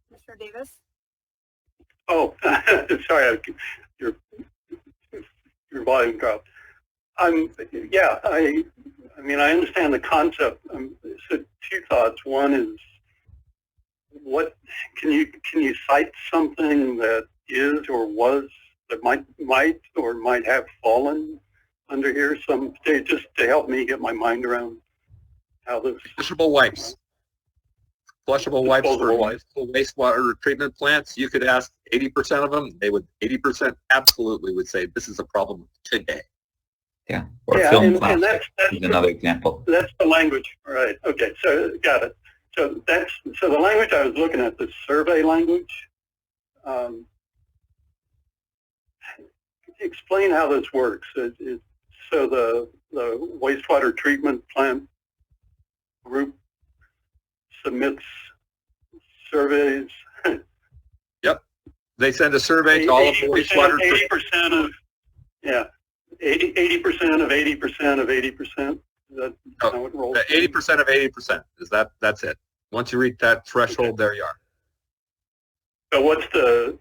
Commissioner Davis? Oh, sorry, your volume dropped. Yeah, I mean, I understand the concept. So two thoughts. One is, what can you cite something that is or was that might or might have fallen under here? Just to help me get my mind around how this. Flushable wipes. Flushable wipes for wastewater treatment plants. You could ask 80% of them. They would 80% absolutely would say this is a problem today. Yeah, or film plastic that's is another example. That's the language, right? Okay, so got it. So the language I was looking at, the survey language. Explain how this works. So the wastewater treatment plant group submits surveys. Yep, they send a survey to all of the wastewater. 80% of 80% of 80% of 80%. Is that how it rolls? 80% of 80%. That's it. Once you reach that threshold, there you are. So what's the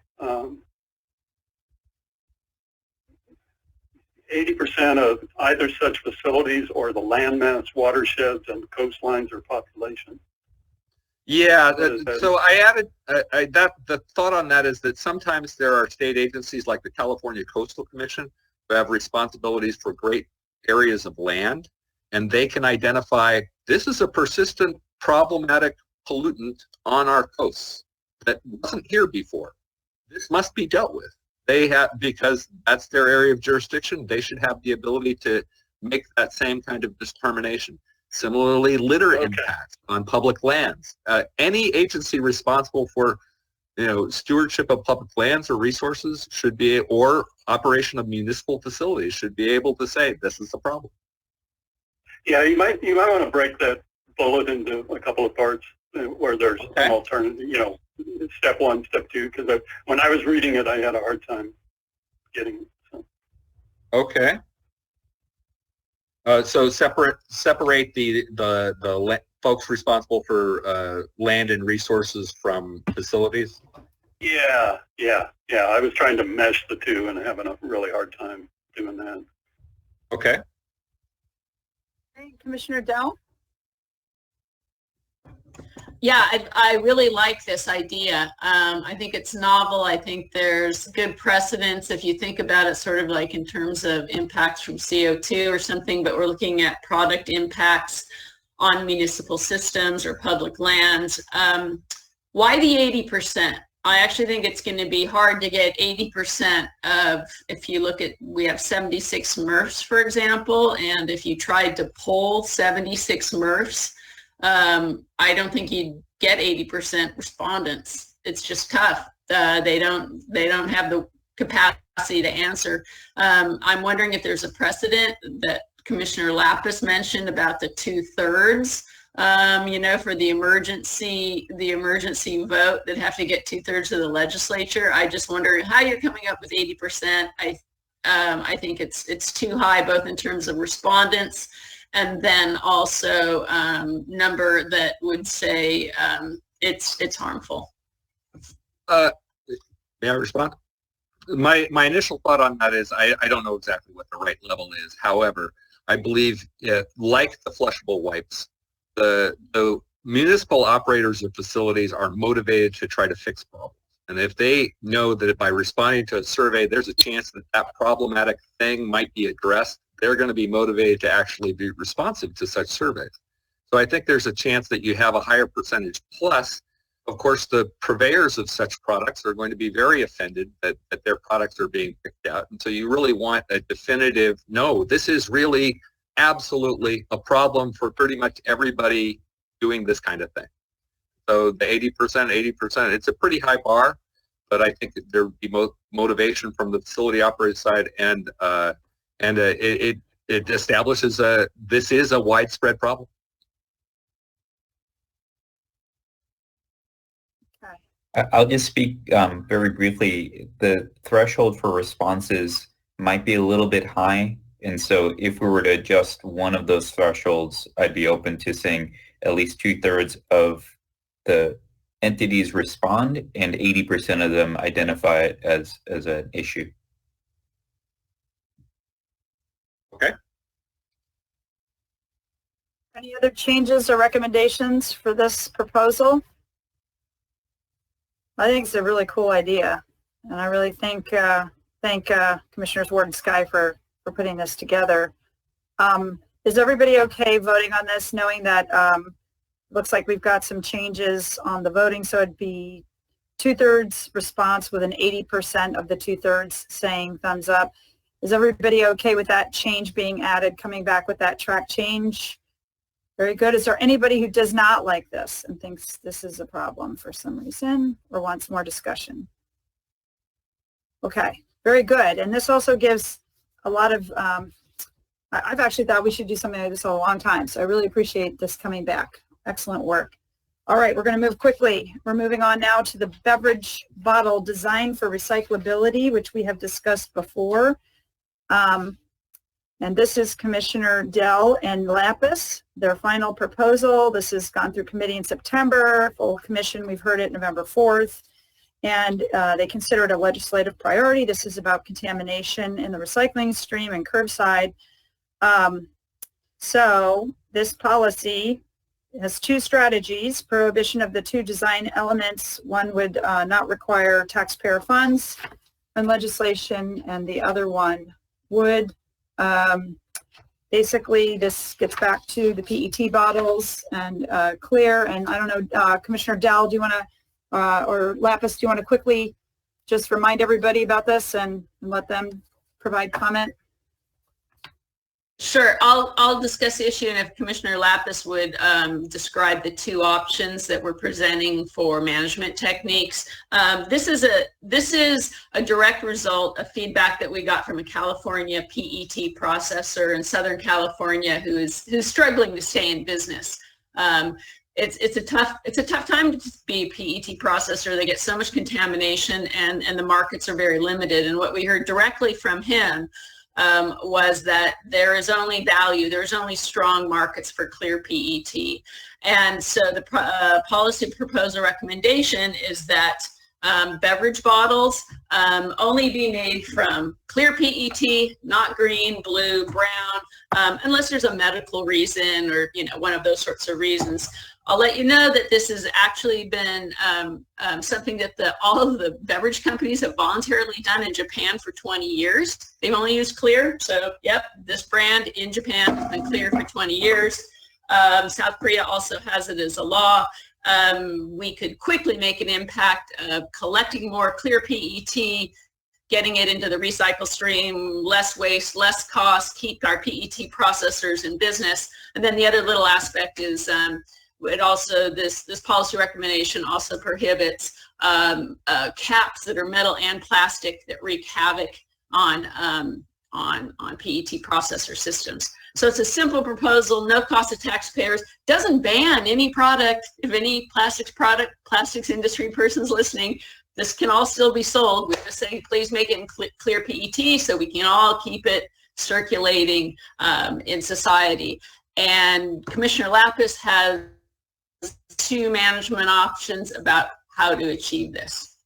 80% of either such facilities or the landmass, watersheds, and coastlines or population? Yeah, so I added the thought on that is that sometimes there are state agencies like the California Coastal Commission who have responsibilities for great areas of land, and they can identify this is a persistent problematic pollutant on our coasts that wasn't here before. This must be dealt with. They have, because that's their area of jurisdiction, they should have the ability to make that same kind of determination. Similarly, litter impacts on public lands. Any agency responsible for stewardship of public lands or resources should be, or operation of municipal facilities should be able to say, this is the problem. Yeah, you might want to break that bullet into a couple of parts where there's an alternative, step one, step two, because when I was reading it, I had a hard time getting it. So. Okay. So separate the folks responsible for land and resources from facilities? Yeah. I was trying to mesh the two and having a really hard time doing that. Okay. Commissioner Dell? Yeah, I really like this idea. I think it's novel. I think there's good precedence if you think about it sort of like in terms of impacts from CO2 or something, but we're looking at product impacts on municipal systems or public lands. Why the 80%? I actually think it's going to be hard to get 80% of, if you look at, we have 76 MRFs, for example, and if you tried to poll 76 MRFs, I don't think you'd get 80% respondents. It's just tough. They don't have the capacity to answer. I'm wondering if there's a precedent that Commissioner Lapis mentioned about the 2/3. You know, for the emergency vote that have to get 2/3 of the legislature. I just wonder how you're coming up with 80%. I think it's too high, both in terms of respondents and then also number that would say it's harmful. May I respond? My initial thought on that is I don't know exactly what the right level is. However, I believe like the flushable wipes, the municipal operators of facilities are motivated to try to fix problems. And if they know that by responding to a survey, there's a chance that that problematic thing might be addressed, they're going to be motivated to actually be responsive to such surveys. So I think there's a chance that you have a higher percentage. Plus, of course, the purveyors of such products are going to be very offended that their products are being picked out. And so you really want a definitive, no, this is really absolutely a problem for pretty much everybody doing this kind of thing. So the 80%, it's a pretty high bar, but I think that there would be motivation from the facility operator side, and it establishes this is a widespread problem. I'll just speak very briefly. The threshold for responses might be a little bit high, and so if we were to adjust one of those thresholds, I'd be open to saying at least 2/3 of the entities respond and 80% of them identify it as an issue. Okay. Any other changes or recommendations for this proposal? I think it's a really cool idea, and I really thank Commissioners Ward and Sky for putting this together. Is everybody okay voting on this, knowing that looks like we've got some changes on the voting, so it'd be 2/3 response with an 80% of the 2/3 saying thumbs up. Is everybody okay with that change being added, coming back with that track change? Very good. Is there anybody who does not like this and thinks this is a problem for some reason or wants more discussion? Okay, very good. And this also gives a lot of, I've actually thought we should do something like this a long time, so I really appreciate this coming back. Excellent work. All right, we're going to move quickly. We're moving on now to the beverage bottle design for recyclability, which we have discussed before. And this is Commissioner Dell and Lapis, their final proposal. This has gone through committee in September, full commission, we've heard it November 4th, and they consider it a legislative priority. This is about contamination in the recycling stream and curbside. So this policy has two strategies: prohibition of the two design elements. One would not require taxpayer funds and legislation, and the other one would. Basically, this gets back to the PET bottles and clear. And I don't know, Commissioner Dell, do you want to, or Lapis, do you want to quickly just remind everybody about this and let them provide comment? Sure, I'll discuss the issue, and if Commissioner Lapis would describe the two options that we're presenting for management techniques. This is a direct result of feedback that we got from a California PET processor in Southern California who's struggling to stay in business. It's a tough time to be a PET processor. They get so much contamination, and the markets are very limited. And what we heard directly from him was that there is only value, there's only strong markets for clear PET. And so the policy proposal recommendation is that beverage bottles only be made from clear PET, not green, blue, brown, unless there's a medical reason or, one of those sorts of reasons. I'll let you know that this has actually been something that all of the beverage companies have voluntarily done in Japan for 20 years. They've only used clear. So, yep, this brand in Japan has been clear for 20 years. South Korea also has it as a law. We could quickly make an impact of collecting more clear PET, getting it into the recycle stream, less waste, less cost, keep our PET processors in business. And then the other little aspect is it also, this policy recommendation also prohibits caps that are metal and plastic that wreak havoc on PET processor systems. So it's a simple proposal, no cost to taxpayers, doesn't ban any product. If any plastics industry person's listening, this can all still be sold. We're just saying, please make it in clear PET so we can all keep it circulating in society. And Commissioner Lapis has 2 management options about how to achieve this.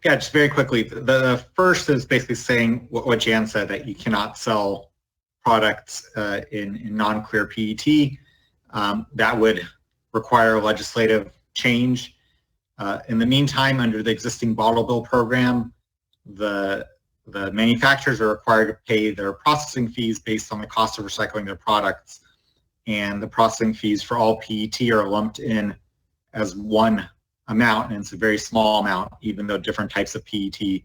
Yeah, just very quickly. The first is basically saying what Jan said, that you cannot sell products in non-clear PET. That would require legislative change. In the meantime, under the existing bottle bill program, the manufacturers are required to pay their processing fees based on the cost of recycling their products, and the processing fees for all PET are lumped in as one amount, and it's a very small amount, even though different types of PET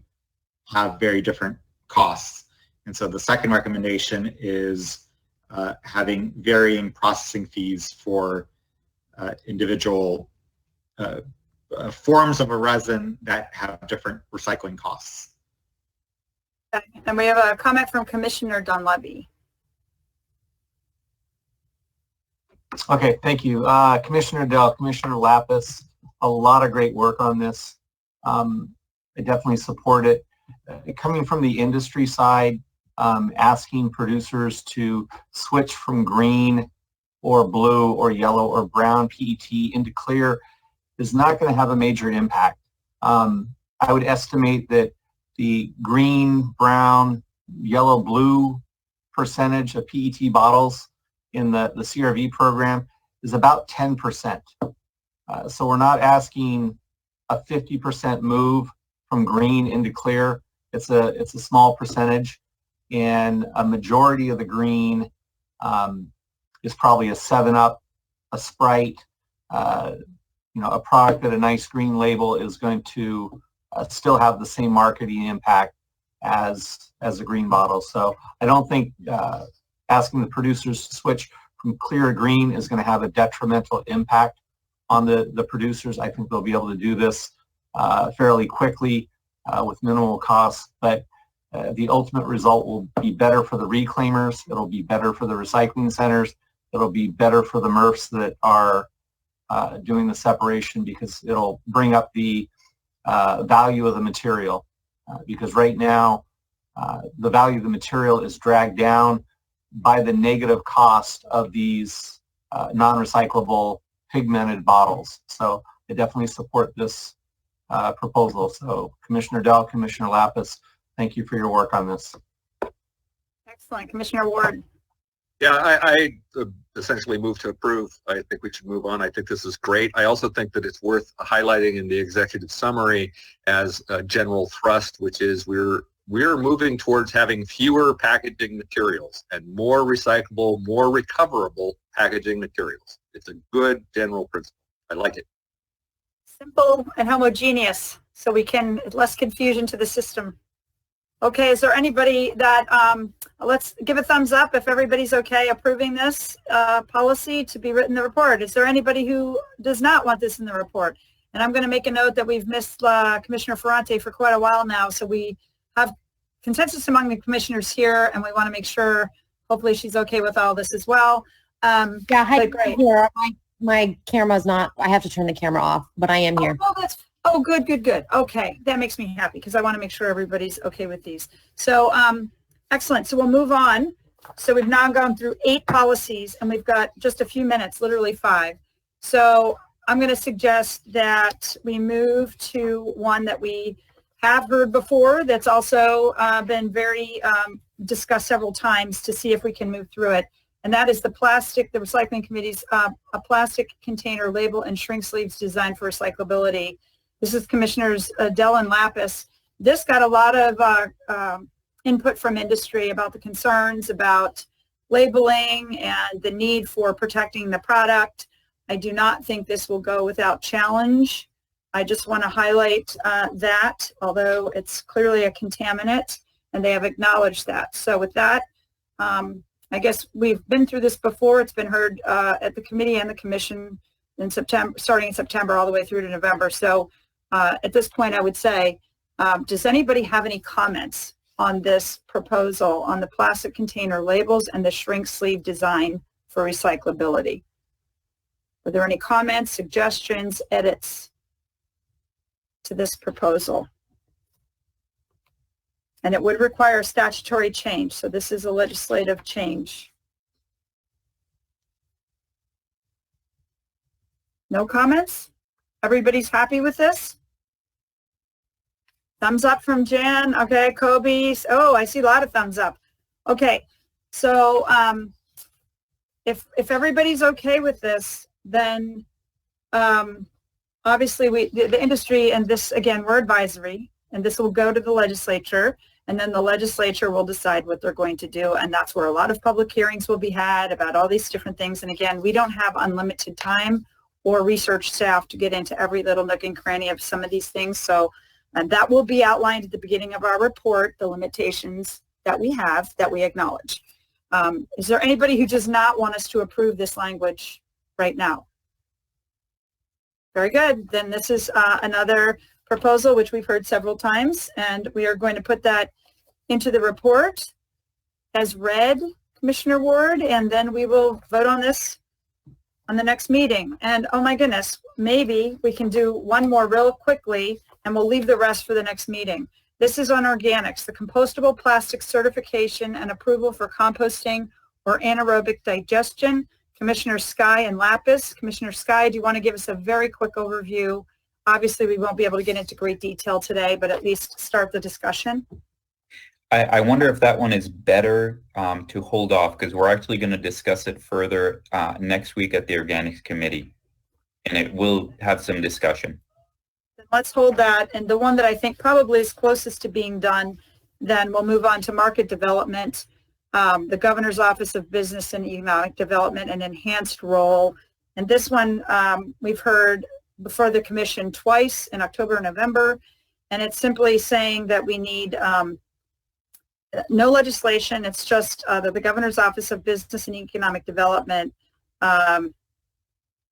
have very different costs. And so the second recommendation is having varying processing fees for individual forms of a resin that have different recycling costs. And we have a comment from Commissioner Dunleavy. Okay, thank you. Commissioner Dell, Commissioner Lapis, a lot of great work on this. I definitely support it. Coming from the industry side, asking producers to switch from green or blue or yellow or brown PET into clear is not going to have a major impact. I would estimate that the green, brown, yellow, blue percentage of PET bottles in the CRV program is about 10%. So we're not asking a 50% move from green into clear. It's a small percentage, and a majority of the green is probably a 7-Up, a Sprite, a product that a nice green label is going to still have the same marketing impact as a green bottle. So I don't think asking the producers to switch from clear to green is going to have a detrimental impact on the producers. I think they'll be able to do this fairly quickly with minimal costs, but the ultimate result will be better for the reclaimers. It'll be better for the recycling centers. It'll be better for the MRFs that are doing the separation, because it'll bring up the value of the material. Because right now, the value of the material is dragged down by the negative cost of these non-recyclable pigmented bottles. So I definitely support this proposal. So Commissioner Dell, Commissioner Lapis, thank you for your work on this. Excellent. Commissioner Ward. Yeah, I essentially move to approve. I think we should move on. I think this is great. I also think that it's worth highlighting in the executive summary as a general thrust, which is we're moving towards having fewer packaging materials and more recyclable, more recoverable packaging materials. It's a good general principle. I like it. Simple and homogeneous, so we can less confusion to the system. Okay, is there anybody that, let's give a thumbs up if everybody's okay approving this policy to be written in the report. Is there anybody who does not want this in the report? And I'm going to make a note that we've missed Commissioner Ferrante for quite a while now, so we have consensus among the commissioners here, and we want to make sure, hopefully she's okay with all this as well. Yeah, hi, great. Here. My camera's not, I have to turn the camera off, but I am here. Oh, good. Okay, that makes me happy because I want to make sure everybody's okay with these. So, excellent. So we'll move on. So we've now gone through 8 policies, and we've got just a few minutes, literally 5. So I'm going to suggest that we move to one that we have heard before that's also been very discussed several times to see if we can move through it. And that is the recycling committee's a plastic container label and shrink sleeves designed for recyclability. This is Commissioners Dell and Lapis. This got a lot of input from industry about the concerns about labeling and the need for protecting the product. I do not think this will go without challenge. I just want to highlight that, although it's clearly a contaminant, and they have acknowledged that. So with that, I guess we've been through this before. It's been heard at the committee and the commission in September, starting in September all the way through to November. So at this point, I would say, does anybody have any comments on this proposal on the plastic container labels and the shrink sleeve design for recyclability? Are there any comments, suggestions, edits to this proposal? And it would require statutory change, so this is a legislative change. No comments? Everybody's happy with this? Thumbs up from Jan. Okay, Kobe. Oh, I see a lot of thumbs up. Okay, so if everybody's okay with this, then obviously the industry, and this, again, we're advisory, and this will go to the legislature, and then the legislature will decide what they're going to do, and that's where a lot of public hearings will be had about all these different things. And again, we don't have unlimited time or research staff to get into every little nook and cranny of some of these things, so and that will be outlined at the beginning of our report, the limitations that we have, that we acknowledge. Is there anybody who does not want us to approve this language right now? Very good. Then this is another proposal which we've heard several times, and we are going to put that into the report as read, Commissioner Ward, and then we will vote on this on the next meeting. And oh my goodness, maybe we can do one more real quickly, and we'll leave the rest for the next meeting. This is on organics, the compostable plastic certification and approval for composting or anaerobic digestion. Commissioner Sky and Lapis. Commissioner Sky, do you want to give us a very quick overview? Obviously, we won't be able to get into great detail today, but at least start the discussion. I wonder if that one is better to hold off, because we're actually going to discuss it further next week at the Organics Committee, and it will have some discussion. Then let's hold that, and the one that I think probably is closest to being done, then we'll move on to market development, the Governor's Office of Business and Economic Development, an enhanced role. And this one we've heard before the Commission twice in October and November, and it's simply saying that we need no legislation. It's just that the Governor's Office of Business and Economic Development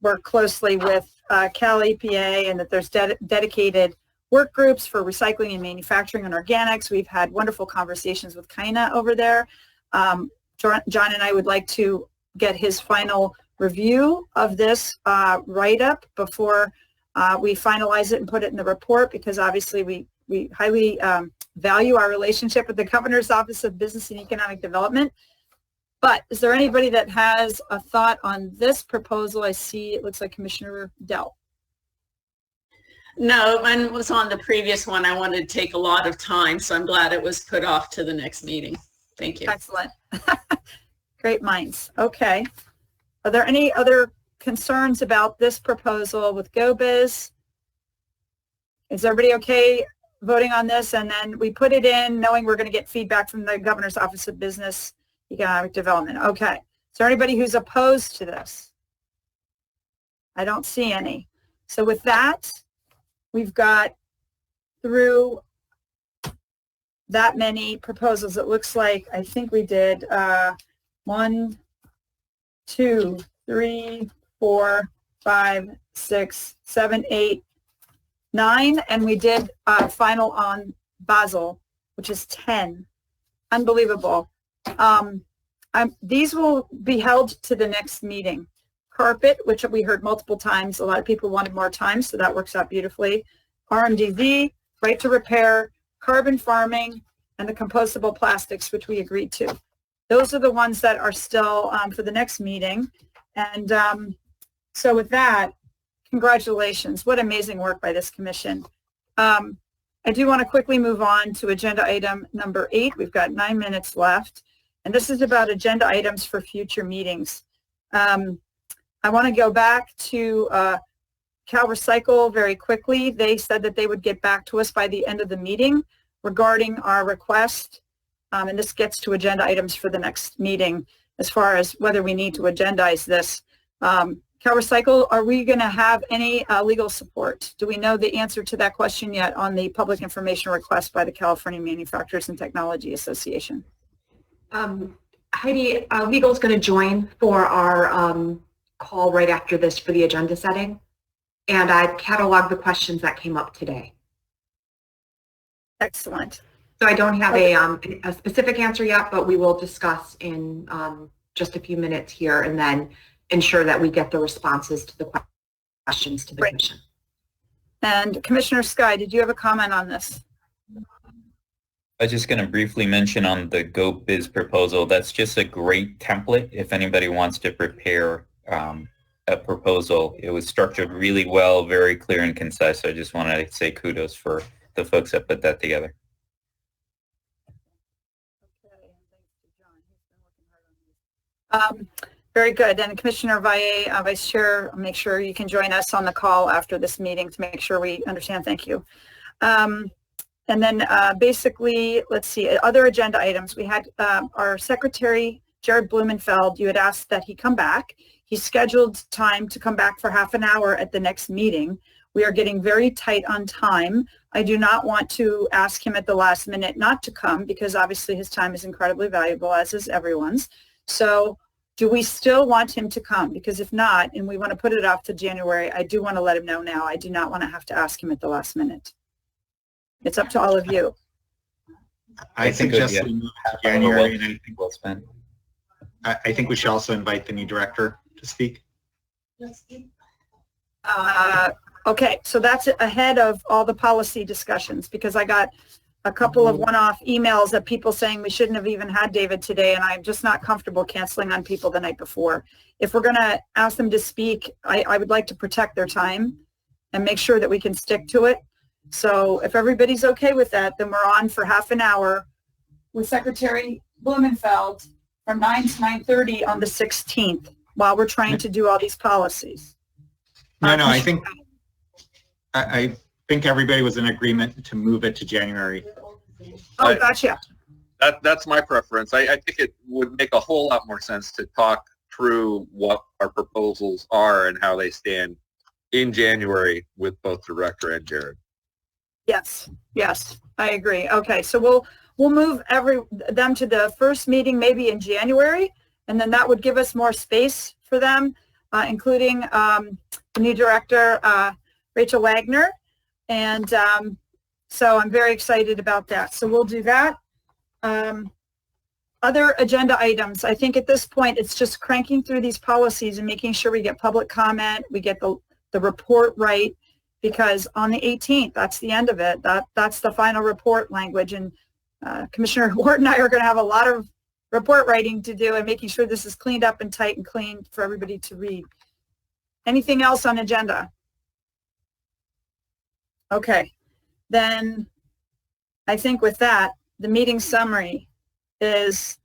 work closely with Cal EPA, and that there's dedicated work groups for recycling and manufacturing and organics. We've had wonderful conversations with Kaina over there. John and I would like to get his final review of this write-up before we finalize it and put it in the report, because obviously we highly value our relationship with the Governor's Office of Business and Economic Development. But is there anybody that has a thought on this proposal? I see it looks like Commissioner Dell. No, when it was on the previous one, I wanted to take a lot of time, so I'm glad it was put off to the next meeting. Thank you. Excellent. Great minds. Okay. Are there any other concerns about this proposal with GoBiz? Is everybody okay voting on this? And then we put it in knowing we're going to get feedback from the Governor's Office of Business Economic Development. Okay. Is there anybody who's opposed to this? I don't see any. So with that, we've got through that many proposals. It looks like, I think we did 1, 2, 3, 4, 5, 6, 7, 8, 9, and we did final on Basel, which is 10. Unbelievable. These will be held to the next meeting. Carpet, which we heard multiple times. A lot of people wanted more time, so that works out beautifully. RMDV, right to repair, carbon farming, and the compostable plastics, which we agreed to. Those are the ones that are still for the next meeting. And so with that, congratulations. What amazing work by this commission. I do want to quickly move on to agenda item number 8. We've got 9 minutes left. And this is about agenda items for future meetings. I want to go back to Cal Recycle very quickly. They said that they would get back to us by the end of the meeting regarding our request. And this gets to agenda items for the next meeting. as far as whether we need to agendize this. CalRecycle, are we going to have any legal support? Do we know the answer to that question yet on the public information request by the California Manufacturers and Technology Association? Heidi, legal is going to join for our call right after this for the agenda setting, and I've cataloged the questions that came up today. Excellent. So I don't have a specific answer yet, but we will discuss in just a few minutes here, and then ensure that we get the responses to the questions to the Commission. And Commissioner Sky, did you have a comment on this? I was just going to briefly mention on the GoBiz proposal, that's just a great template if anybody wants to prepare a proposal. It was structured really well, very clear and concise. So I just wanted to say kudos for the folks that put that together. Very good. And Commissioner Valle, Vice Chair, make sure you can join us on the call after this meeting to make sure we understand. Thank you. And then basically, let's see, other agenda items. We had our Secretary, Jared Blumenfeld, you had asked that he come back. He scheduled time to come back for half an hour at the next meeting. We are getting very tight on time. I do not want to ask him at the last minute not to come because obviously his time is incredibly valuable, as is everyone's. So do we still want him to come? Because if not, and we want to put it off to January, I do want to let him know now. I do not want to have to ask him at the last minute. It's up to all of you. I suggest we move to January, and I think we should also invite the new director to speak. Okay, so that's ahead of all the policy discussions because I got a couple of one-off emails of people saying we shouldn't have even had David today, and I'm just not comfortable canceling on people the night before. If we're going to ask them to speak, I would like to protect their time and make sure that we can stick to it. So if everybody's okay with that, then we're on for half an hour with Secretary Blumenfeld from 9 to 9:30 on the 16th while we're trying to do all these policies. No, I think everybody was in agreement to move it to January. Oh, gotcha. That's my preference. I think it would make a whole lot more sense to talk through what our proposals are and how they stand in January with both Director and Jared. Yes, I agree. Okay, so we'll move them to the first meeting maybe in January, and then that would give us more space for them, including the new director, Rachel Wagner. And so I'm very excited about that. So we'll do that. Other agenda items, I think at this point, it's just cranking through these policies and making sure we get public comment, we get the report right, because on the 18th, that's the end of it. That's the final report language. And Commissioner Ward and I are going to have a lot of report writing to do and making sure this is cleaned up and tight and clean for everybody to read. Anything else on agenda? Okay, then I think with that, the meeting summary is,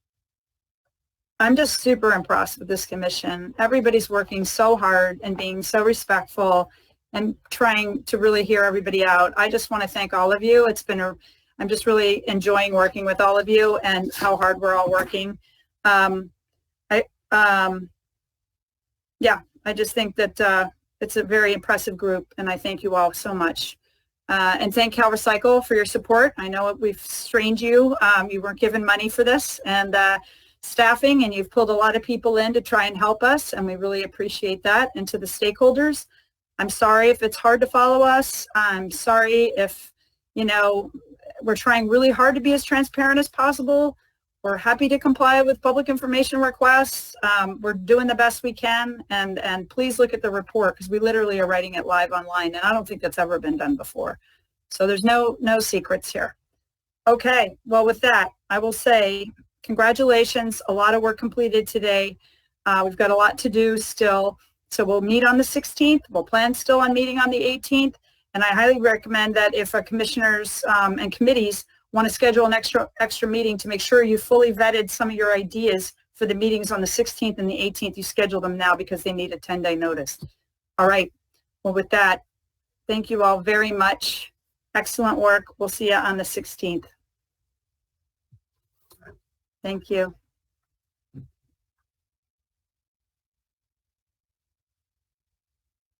I'm just super impressed with this commission. Everybody's working so hard and being so respectful and trying to really hear everybody out. I just want to thank all of you. I'm just really enjoying working with all of you and how hard we're all working. I just think that it's a very impressive group, and I thank you all so much. And thank CalRecycle for your support. I know we've strained you. You weren't given money for this and staffing, and you've pulled a lot of people in to try and help us, and we really appreciate that. And to the stakeholders, I'm sorry if it's hard to follow us. I'm sorry if, we're trying really hard to be as transparent as possible. We're happy to comply with public information requests. We're doing the best we can, and please look at the report because we literally are writing it live online, and I don't think that's ever been done before. So there's no secrets here. Okay, well with that, I will say congratulations, a lot of work completed today. We've got a lot to do still, so we'll meet on the 16th. We'll plan still on meeting on the 18th, and I highly recommend that if commissioners and committees want to schedule an extra meeting to make sure you fully vetted some of your ideas for the meetings on the 16th and the 18th, you schedule them now because they need a 10-day notice. All right. Well, with that, thank you all very much. Excellent work. We'll see you on the 16th. Thank you.